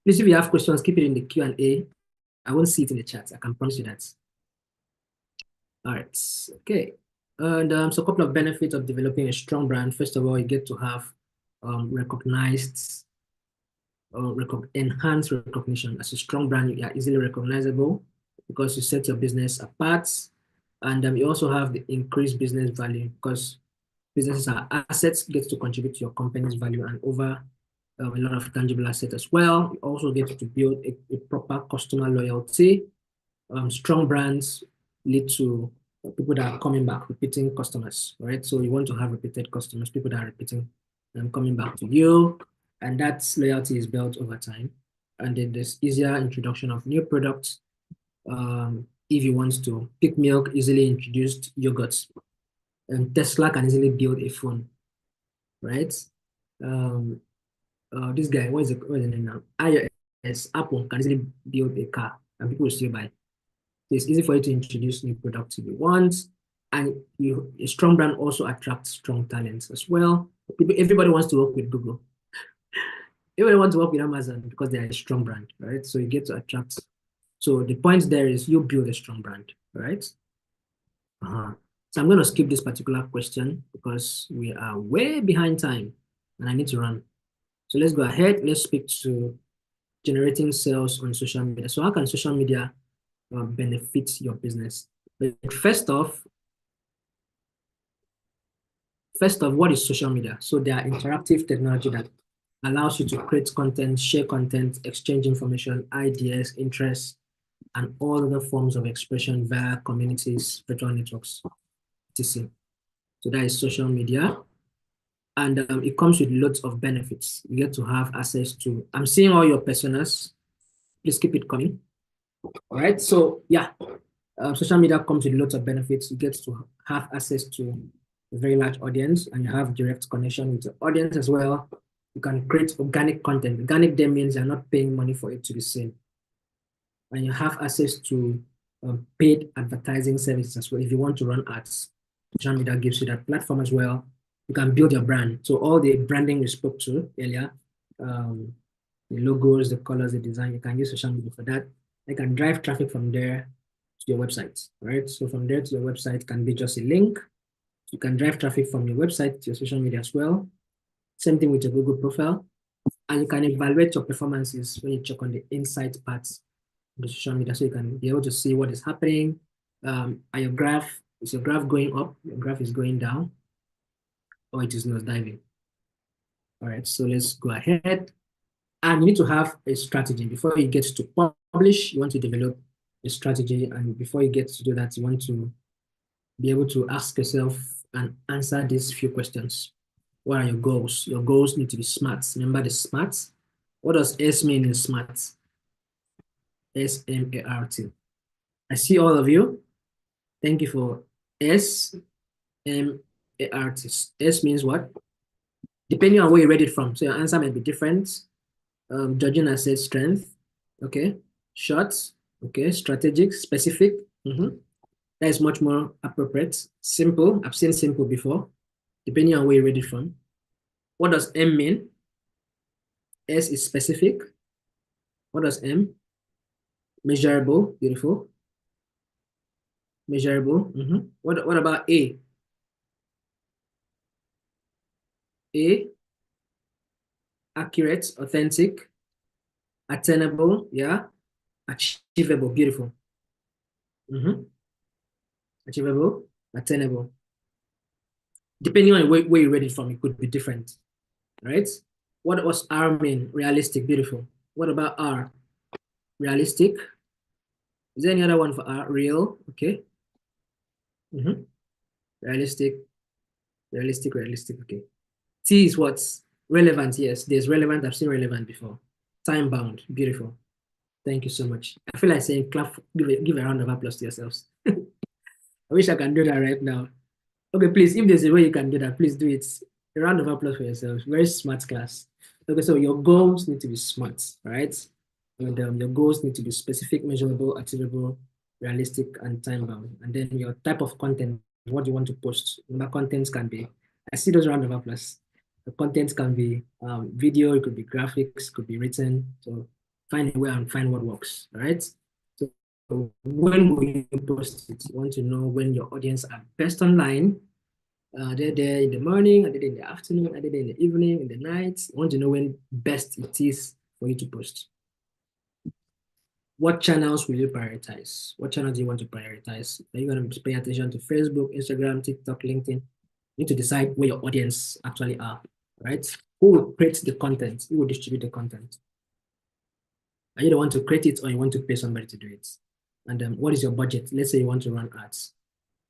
Please, if you have questions, keep it in the Q&A. I won't see it in the chat, I can promise you that. All right, okay. And so a couple of benefits of developing a strong brand. First of all, you get to have recognized enhanced recognition. As a strong brand, you are easily recognizable because you set your business apart. And you also have the increased business value because businesses are assets, get to contribute to your company's value and over a lot of tangible assets as well. You also get to build a proper customer loyalty. Strong brands lead to people that are coming back, repeating customers, right? So you want to have repeated customers, people that are repeating and coming back to you, and that loyalty is built over time. And then there's easier introduction of new products. If you want to pick milk, easily introduced yogurts. And Tesla can easily build a phone, right? Um, this guy, what is the name now? iOS, Apple can easily build a car, and people will still buy. So it's easy for you to introduce new products if you want. And a strong brand also attracts strong talents as well. Everybody wants to work with Google. Everybody wants to work with Amazon because they are a strong brand, right? So you get to attract. So the point there is you build a strong brand, right? So I'm going to skip this particular question because we are way behind time and I need to run. So let's go ahead. Let's speak to generating sales on social media. So how can social media benefit your business? But first off, what is social media? So they are interactive technology that allows you to create content, share content, exchange information, ideas, interests, and all other forms of expression via communities, virtual networks, etc. So that is social media. And it comes with lots of benefits. You get to have access to, I'm seeing all your personas. Please keep it coming. All right. So yeah, social media comes with lots of benefits. You get to have access to a very large audience and you have direct connection with the audience as well. You can create organic content. Organic there means you're not paying money for it to be seen. And you have access to paid advertising services as well. If you want to run ads, social media gives you that platform as well. You can build your brand. So all the branding we spoke to earlier, the logos, the colors, the design, you can use social media for that. You can drive traffic from there to your website, right? So from there to your website can be just a link. You can drive traffic from your website to your social media as well. Same thing with your Google profile. And you can evaluate your performances when you check on the insight parts of the social media. So you can be able to see what is happening. Are your graph, is your graph going up? Your graph is going down, or it is not diving. All right, so let's go ahead. And you need to have a strategy. Before you get to publish, you want to develop a strategy. And before you get to do that, you want to be able to ask yourself and answer these few questions. What are your goals? Your goals need to be SMART. Remember the SMART? What does S mean in SMART? SMART. I see all of you. Thank you for SMART. S means what? Depending on where you read it from. So your answer may be different. Judging asset strength. Okay. Short. Okay. Strategic. Specific. That is much more appropriate. Simple. I've seen simple before. Depending on where you read it from. What does M mean? S is specific. What does M? Measurable. Beautiful. Measurable. What about A? A, accurate, authentic, attainable, yeah, achievable, beautiful. Mm-hmm. Achievable, attainable. Depending on where you read it from, it could be different, right? What was R mean? Realistic, beautiful. What about R? Realistic. Is there any other one for R? Real, okay. Mm-hmm. Realistic, realistic, realistic, okay. T is what's relevant, yes. There's relevant, I've seen relevant before. Time bound, beautiful. Thank you so much. I feel like saying clap, give a round of applause to yourselves. I wish I can do that right now. Okay, please, if there's a way you can do that, please do it. A round of applause for yourself. Very smart class. Okay, so your goals need to be smart, right? And your goals need to be specific, measurable, achievable, realistic, and time bound. And then your type of content, what you want to post. My contents can be, I see those round of applause. The content can be video, it could be graphics, could be written. So find a way and find what works, all right? So when will you post it? You want to know when your audience are best online. They're there in the morning, are they there in the afternoon, are they there in the evening, in the night? You want to know when best it is for you to post. What channels will you prioritize? What channels do you want to prioritize? Are you going to pay attention to Facebook, Instagram, TikTok, LinkedIn? You need to decide where your audience actually are, right? Who will create the content? Who will distribute the content? Are you the one to create it or you want to pay somebody to do it? And what is your budget? Let's say you want to run ads.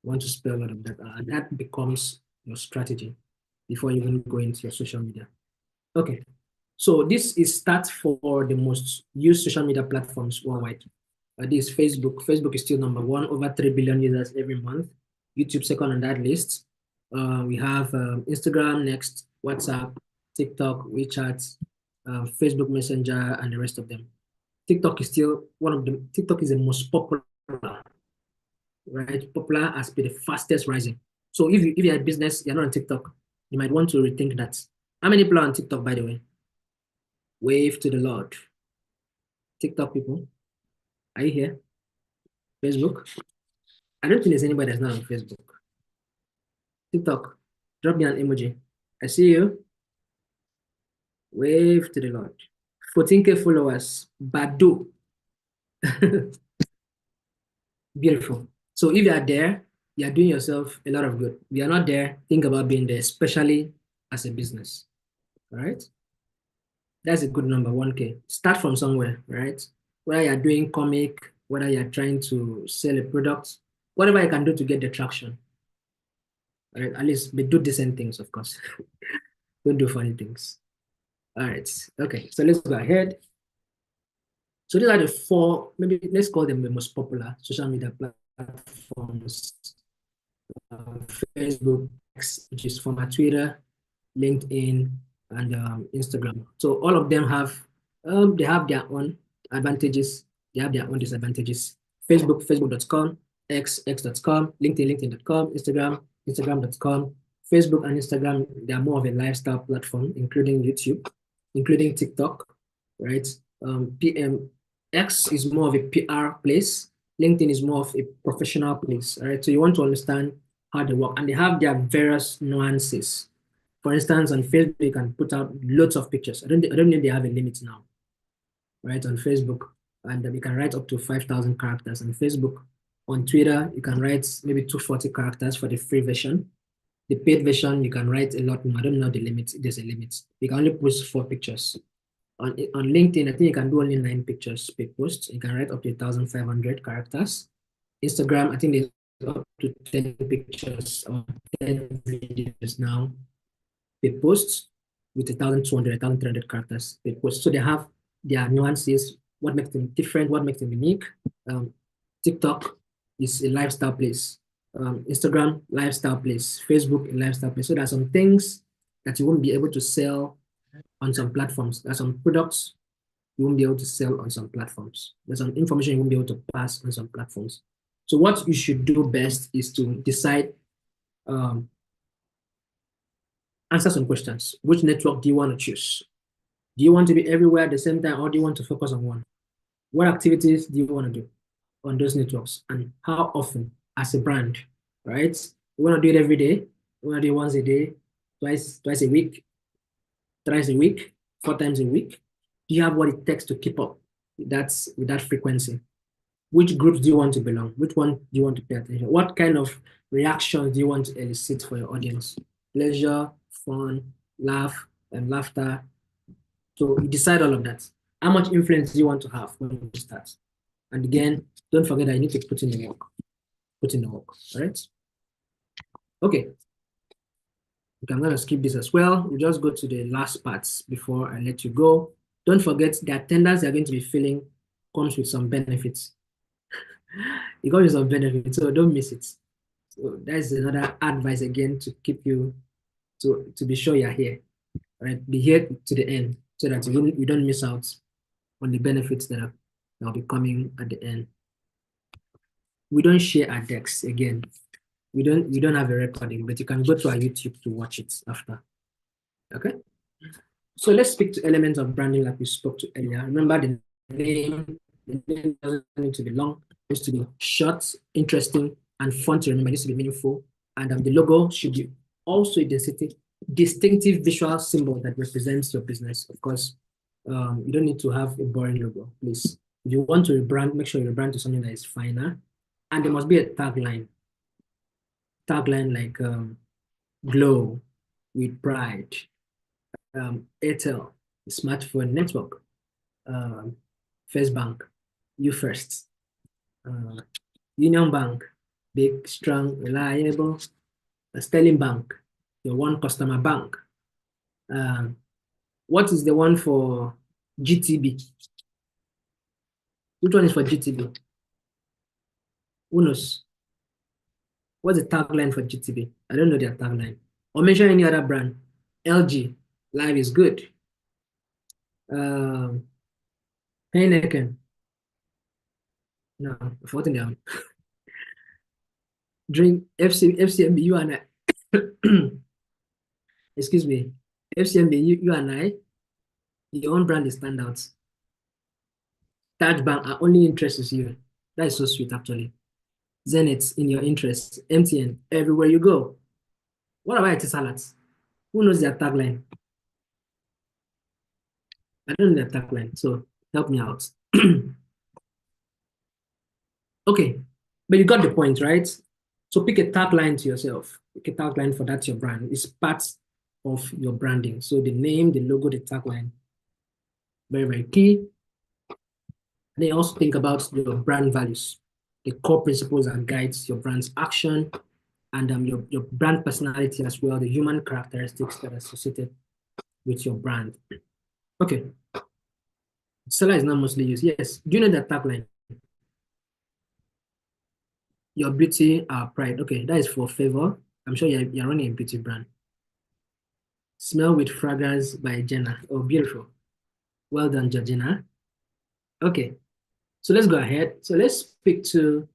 You want to spend a lot of that. That becomes your strategy before you even go into your social media. Okay, so this is stats for the most used social media platforms worldwide. This is Facebook. Facebook is still number one, over 3 billion users every month. YouTube second on that list. We have Instagram next, WhatsApp, TikTok, WeChat, Facebook Messenger, and the rest of them. TikTok is still one of the, TikTok is the most popular, right? Popular has been the fastest rising. So if you're a business, you're not on TikTok, you might want to rethink that. How many people are on TikTok, by the way? Wave to the Lord. TikTok people, are you here? Facebook? I don't think there's anybody that's not on Facebook. TikTok, drop me an emoji. I see you. Wave to the Lord. 14K followers. Badu. Beautiful. So if you are there, you are doing yourself a lot of good. If you are not there, think about being there, especially as a business. All right? That's a good number, 1K. Start from somewhere, right? Whether you're doing comic, whether you're trying to sell a product, whatever you can do to get the traction. Right? At least but do decent things, of course. Don't do funny things. All right. Okay. So let's go ahead. So these are the four, maybe let's call them the most popular social media platforms. Facebook, X, which is former Twitter, LinkedIn, and Instagram. So all of them they have their own advantages. They have their own disadvantages. Facebook, facebook.com, X, x.com, LinkedIn, linkedin.com, Instagram, instagram.com. Facebook and Instagram, they are more of a lifestyle platform, including YouTube, including TikTok, right? X is more of a PR place. LinkedIn is more of a professional place, all right? So you want to understand how they work, and they have their various nuances. For instance, on Facebook, you can put out loads of pictures. I don't think they have a limit now, right? On Facebook, and you can write up to 5,000 characters on Facebook. On Twitter, you can write maybe 240 characters for the free version. The paid version, you can write a lot more. I don't know the limit. There's a limit. You can only post 4 pictures. On LinkedIn, I think you can do only 9 pictures per post. You can write up to 1,500 characters. Instagram, I think there's up to 10 pictures or 10 videos now per post with 1,200, 1,300 characters per post. So they have their nuances, what makes them different, what makes them unique. TikTok is a lifestyle place. Instagram, lifestyle place. Facebook, a lifestyle place. So there are some things that you won't be able to sell on some platforms. There are some products you won't be able to sell on some platforms. There's some information you won't be able to pass on some platforms. So what you should do best is to decide, answer some questions. Which network do you want to choose? Do you want to be everywhere at the same time, or do you want to focus on one? What activities do you want to do on those networks, and how often as a brand, right? You want to do it every day. You want to do it once a day, twice a week, thrice a week, 4 times a week. Do you have what it takes to keep up with that frequency? Which groups do you want to belong? Which one do you want to pay attention? What kind of reactions do you want to elicit for your audience? Pleasure, fun, laugh, and laughter. So you decide all of that. How much influence do you want to have when you start? And again, don't forget that you need to put in the work. Put in the work, all right? Okay. Okay, I'm going to skip this as well. We'll just go to the last parts before I let you go. Don't forget the attendance you're going to be filling comes with some benefits. It comes with some benefits, so don't miss it. So that's another advice again to keep you to be sure you're here. Right? Be here to the end so that you don't miss out on the benefits that will be coming at the end. We don't share our decks again. We don't have a recording, but you can go to our YouTube to watch it after. Okay. So let's speak to elements of branding like we spoke to earlier. Remember the name doesn't need to be long, it needs to be short, interesting, and fun to remember. It needs to be meaningful. And the logo should be also a distinctive visual symbol that represents your business. Of course, you don't need to have a boring logo, please. If you want to rebrand, make sure you rebrand to something that is finer. And there must be a tagline. Tagline like glow with pride. Airtel, smartphone network, First Bank, you first, Union Bank, big, strong, reliable, Sterling Bank, your one customer bank. What is the one for GTB? Which one is for GTB? Who knows? What's the tagline for GTB? I don't know their tagline. Or mention any other brand. LG, life is good. Heineken. No, I've forgotten them. Drink FCMB, you and I. Excuse me. FCMB, you and I, your own brand is standouts. Taj Bank are only interests you. That is so sweet, actually. Zenith in your interest. MTN, everywhere you go. What about Etisalat? Who knows their tagline? I don't know their tagline, so help me out. Okay, but you got the point, right? So pick a tagline to yourself. Pick a tagline for that your brand. It's part of your branding. So the name, the logo, the tagline, very, very key. And then also think about your brand values, the core principles that guides your brand's action, and your brand personality as well, the human characteristics that are associated with your brand. Okay. Seller is not mostly used. Yes. Do you know that tagline? Your beauty, our pride. Okay, that is for favor. I'm sure you're running a beauty brand. Smell with fragrance by Jenna. Oh, beautiful. Well done, Georgina. Okay, so let's go ahead. So let's speak to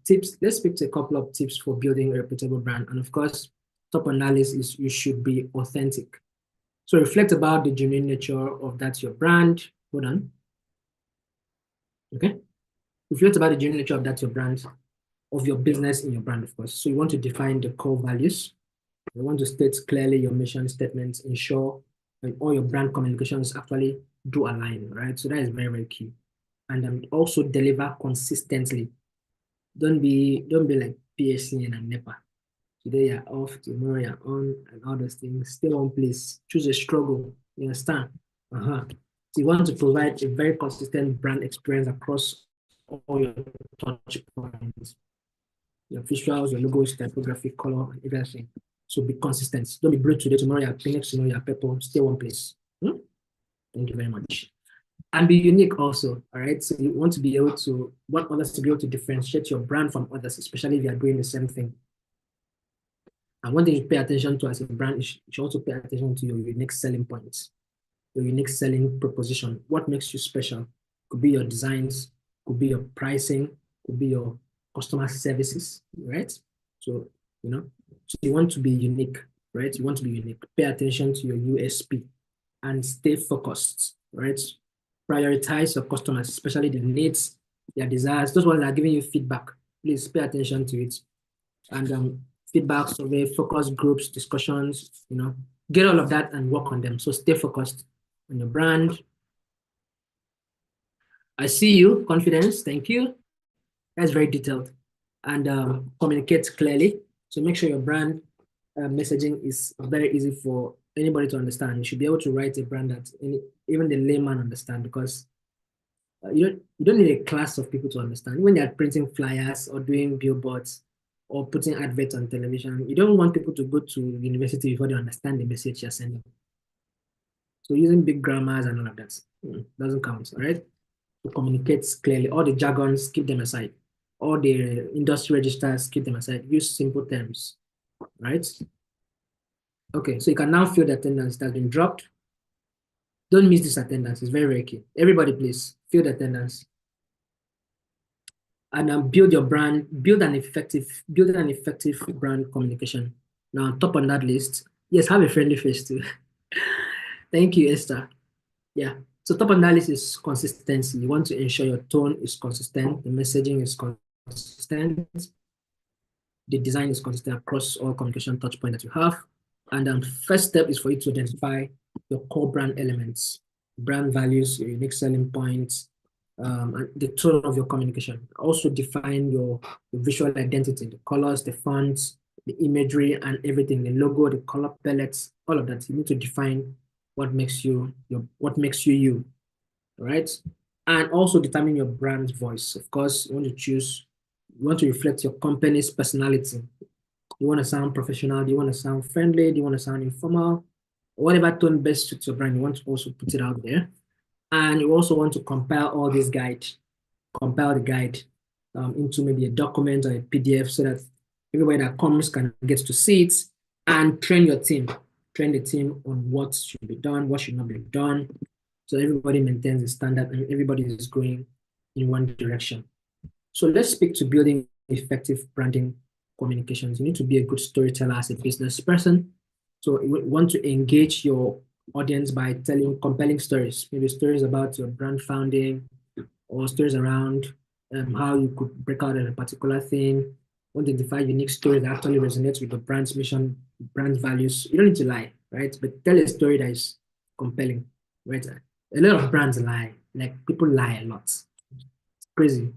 tips. Let's speak to a couple of tips for building a reputable brand. And of course, top analysis is you should be authentic. So reflect about the genuine nature of that's your brand. Hold on. Okay. Reflect about the genuine nature of that's your brand, of your business in your brand, of course. So you want to define the core values. You want to state clearly your mission statements, ensure that all your brand communications actually do align, right? So that is very, very key. And also deliver consistently. Don't be like PSN and NEPA. Today you're off, tomorrow you're on, and all those things. Stay one place. Choose a struggle. You understand? So you want to provide a very consistent brand experience across all your touch points. Your visuals, your logos, typography, color, everything. So be consistent. Don't be brute today, tomorrow you're Phoenix, tomorrow you're Purple. Stay one place. Thank you very much. And be unique also, all right? So you want to be able to, want others to be able to differentiate your brand from others, especially if you're doing the same thing. And one thing you pay attention to as a brand is you should also pay attention to your unique selling points, your unique selling proposition. What makes you special? Could be your designs, could be your pricing, could be your customer services, right? So, so you want to be unique, right? You want to be unique. Pay attention to your USP and stay focused, right? Prioritize your customers, especially their needs, their desires. Those ones that are giving you feedback. Please pay attention to it. And feedback, survey, focus groups, discussions, get all of that and work on them. So stay focused on your brand. I see you, confidence. Thank you. That's very detailed. And communicate clearly. So make sure your brand messaging is very easy for anybody to understand. You should be able to write a brand that even the layman understand because you don't need a class of people to understand. When you're printing flyers or doing billboards or putting adverts on television, you don't want people to go to university before they understand the message you're sending. So using big grammars and all of that doesn't count, all right? To communicate clearly. All the jargons, keep them aside. All the industry registers, keep them aside. Use simple terms, right? Okay, so you can now feel the attendance that has been dropped. Don't miss this attendance. It's very, very key. Everybody, please feel the attendance and build your brand. Build an effective brand communication. Now, on top on that list, yes, have a friendly face too. Thank you, Esther. Yeah. So top analysis is consistency. You want to ensure your tone is consistent, the messaging is consistent, the design is consistent across all communication touch points that you have. And first step is for you to identify your core brand elements, brand values, your unique selling points, and the tone of your communication. Also define your visual identity, the colors, the fonts, the imagery, and everything, the logo, the color palettes, all of that. You need to define what makes you you, right? And also determine your brand's voice. Of course, you want to reflect your company's personality. You want to sound professional, do you want to sound friendly, do you want to sound informal? Whatever tone best suits your brand, you want to also put it out there. And you also want to compile the guide into maybe a document or a PDF so that everybody that comes can get to see it and train the team on what should be done, what should not be done. So everybody maintains the standard and everybody is going in one direction. So let's speak to building effective branding communications. You need to be a good storyteller as a business person. So you want to engage your audience by telling compelling stories, maybe stories about your brand founding or stories around how you could break out in a particular thing, identify unique stories that actually resonate with the brand's mission, brand values. You don't need to lie, right? But tell a story that is compelling, right? A lot of brands lie, like people lie a lot. It's crazy.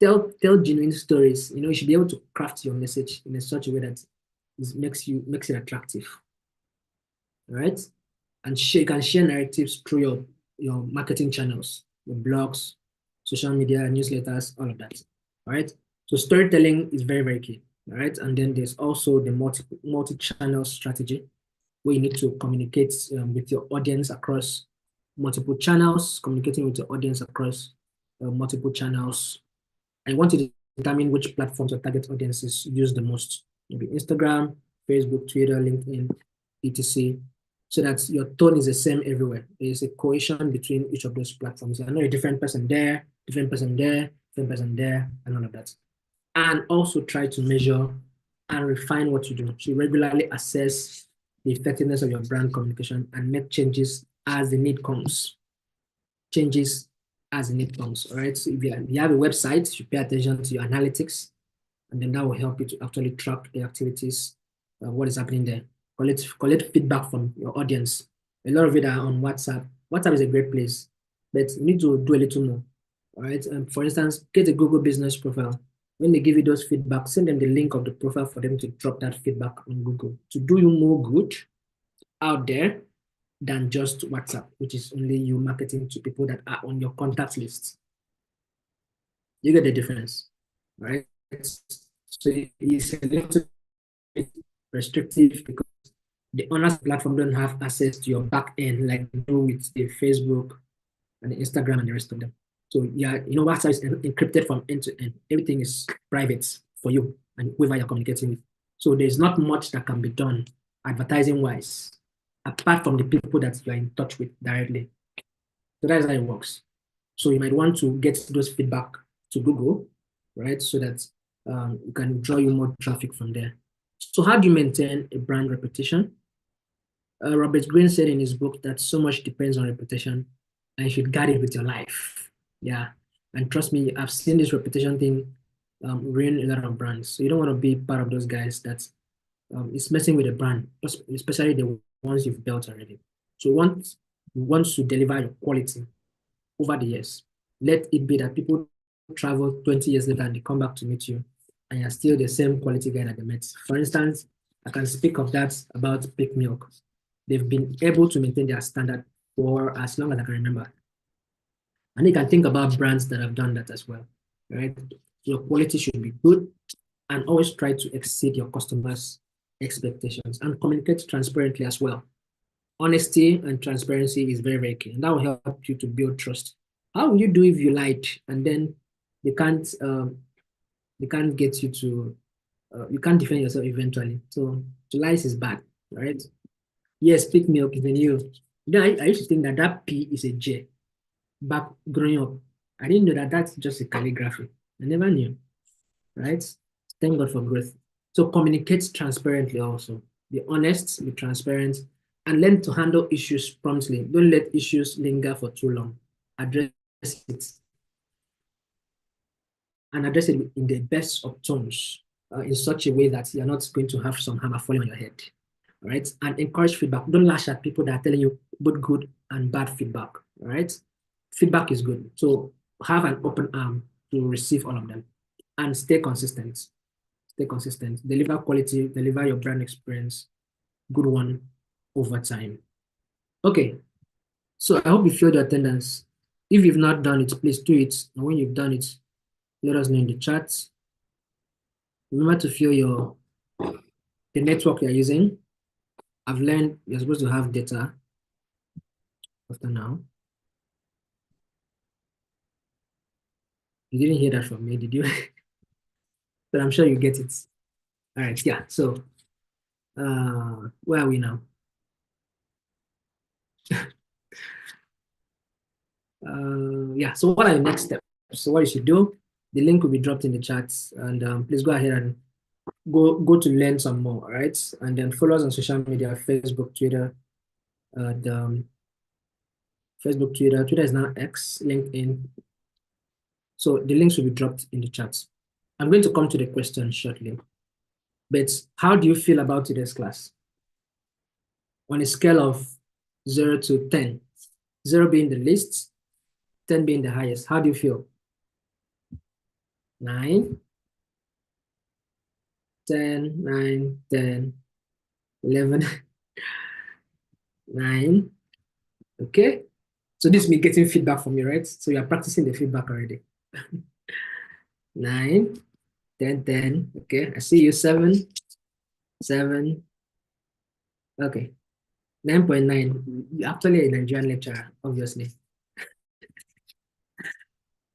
Tell genuine stories. You should be able to craft your message in such a way that makes it attractive, right? And you can share narratives through your marketing channels, your blogs, social media, newsletters, all of that. All right. So storytelling is very, very key. All right. And then there's also the multi-channel strategy where you need to communicate with your audience across multiple channels, communicating with your audience across multiple channels. I want to determine which platforms your target audiences use the most. Maybe Instagram, Facebook, Twitter, LinkedIn, etc. So that your tone is the same everywhere. There's a cohesion between each of those platforms. I know a different person there, different person there, different person there, and all of that. And also try to measure and refine what you do. So you regularly assess the effectiveness of your brand communication and make changes as the need comes. Changes as the need comes. All right. So if you have a website, you pay attention to your analytics, and then that will help you to actually track the activities, what is happening there. Collect feedback from your audience. A lot of it are on WhatsApp. WhatsApp is a great place, but you need to do a little more. All right. For instance, get a Google business profile. When they give you those feedback, send them the link of the profile for them to drop that feedback on Google to do you more good out there than just WhatsApp, which is only you marketing to people that are on your contact list. You get the difference, right? So it's a little bit restrictive because the honest platform don't have access to your back end like they do with the Facebook and the Instagram and the rest of them. So yeah, WhatsApp is encrypted from end to end. Everything is private for you and whoever you're communicating with. So there's not much that can be done advertising wise, apart from the people that you're in touch with directly. So that's how it works. So you might want to get those feedback to Google, right? So that you can draw you more traffic from there. So how do you maintain a brand reputation? Robert Greene said in his book that so much depends on reputation and you should guard it with your life. Yeah. And trust me, I've seen this reputation thing ruin a lot of brands. So you don't want to be part of those guys that is messing with a brand, especially the ones you've built already. So you want to deliver your quality. over the years. Let it be that people travel 20 years later and they come back to meet you, and you're still the same quality guy that they met. For instance, I can speak of that about Peak Milk. They've been able to maintain their standard for as long as I can remember. And you can think about brands that have done that as well, right? Your quality should be good and always try to exceed your customers' expectations and communicate transparently as well. Honesty and transparency is very, very key, and that will help you to build trust. How will you do if you lied and then they can't they can't get you to you can't defend yourself eventually? So to lies is bad, right? Yes, Peak Milk is the new. I used to think that that P is a J back growing up. I didn't know that that's just a calligraphy. I never knew, right? Thank God for growth. So communicate transparently also. Be honest, be transparent, and learn to handle issues promptly. Don't let issues linger for too long. Address it and address it in the best of tones, in such a way that you're not going to have some hammer falling on your head. All right. And encourage feedback. Don't lash at people that are telling you both good and bad feedback. All right. Feedback is good. So have an open arm to receive all of them and stay consistent. Stay consistent. Deliver quality, deliver your brand experience, good one over time. Okay. So I hope you filled your attendance. If you've not done it, please do it. And when you've done it, let us know in the chat. Remember to fill the network you're using. I've learned you're supposed to have data after now. You didn't hear that from me, did you? But I'm sure you get it. All right, yeah. So where are we now? Yeah, so what are the next steps? So what you should do, the link will be dropped in the chat, and please go ahead and go to learn some more, all right? And then follow us on social media, Facebook, Twitter, Facebook, Twitter is now X, LinkedIn. So the links will be dropped in the chat. I'm going to come to the question shortly, but how do you feel about today's class? On a scale of 0 to 10, 0 being the least, 10 being the highest, how do you feel? 9, 10, 9, 10, 11, 9. Okay. So this is me getting feedback from you, right? So you're practicing the feedback already. 9, 10, 10. Okay. I see you. 7, 7. Okay. 9.9. You're actually a Nigerian lecturer, obviously.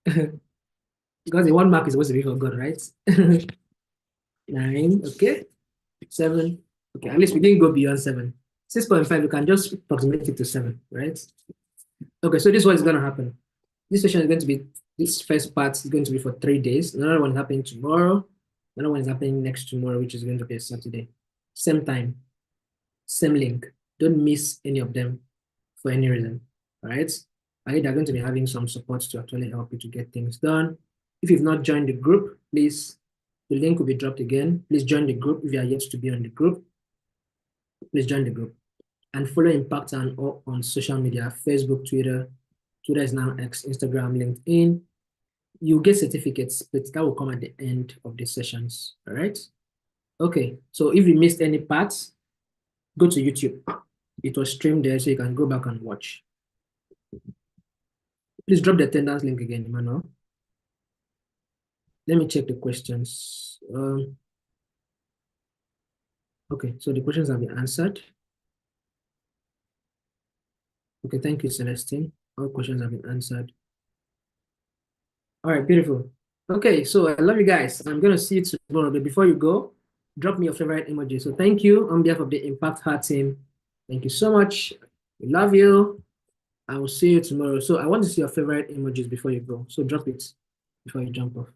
Because the 1 mark is supposed to be for God, right? 9. Okay. 7. Okay. At least we didn't go beyond 7. 6.5, you can just approximate it to 7, right? Okay. So this is what is going to happen. This session is going to be, this first part is going to be for 3 days. Another one is happening tomorrow. Another one is happening next tomorrow, which is going to be a Saturday. Same time, same link. Don't miss any of them for any reason. All right. And they're going to be having some support to actually help you to get things done. If you've not joined the group, please, the link will be dropped again. Please join the group. If you are yet to be on the group, please join the group. And follow Impact on social media, Facebook, Twitter. Twitter is now X, Instagram, LinkedIn. You get certificates, but that will come at the end of the sessions. All right. Okay. So if you missed any parts, go to YouTube. It was streamed there, so you can go back and watch. Please drop the attendance link again, Emmanuel. Let me check the questions. Okay, so the questions have been answered. Okay, thank you, Celestine. All questions have been answered. All right, beautiful. Okay, so I love you guys. I'm gonna see you tomorrow, but before you go, drop me your favorite emoji. So thank you on behalf of the Impact Heart team. Thank you so much. We love you. I will see you tomorrow. So I want to see your favorite emojis before you go. So drop it before you jump off.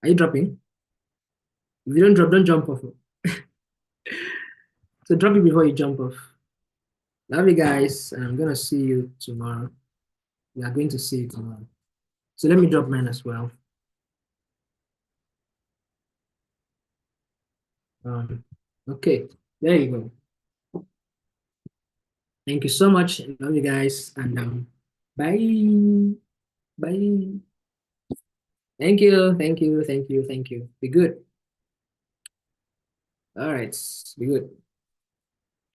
Are you dropping? If you don't drop, don't jump off. So drop it before you jump off. Love you guys. And I'm gonna see you tomorrow. We are going to see you tomorrow. So let me drop mine as well. Okay, there you go. Thank you so much. Love you guys. And bye. Bye. Thank you. Thank you. Thank you. Thank you. Be good. All right. Be good.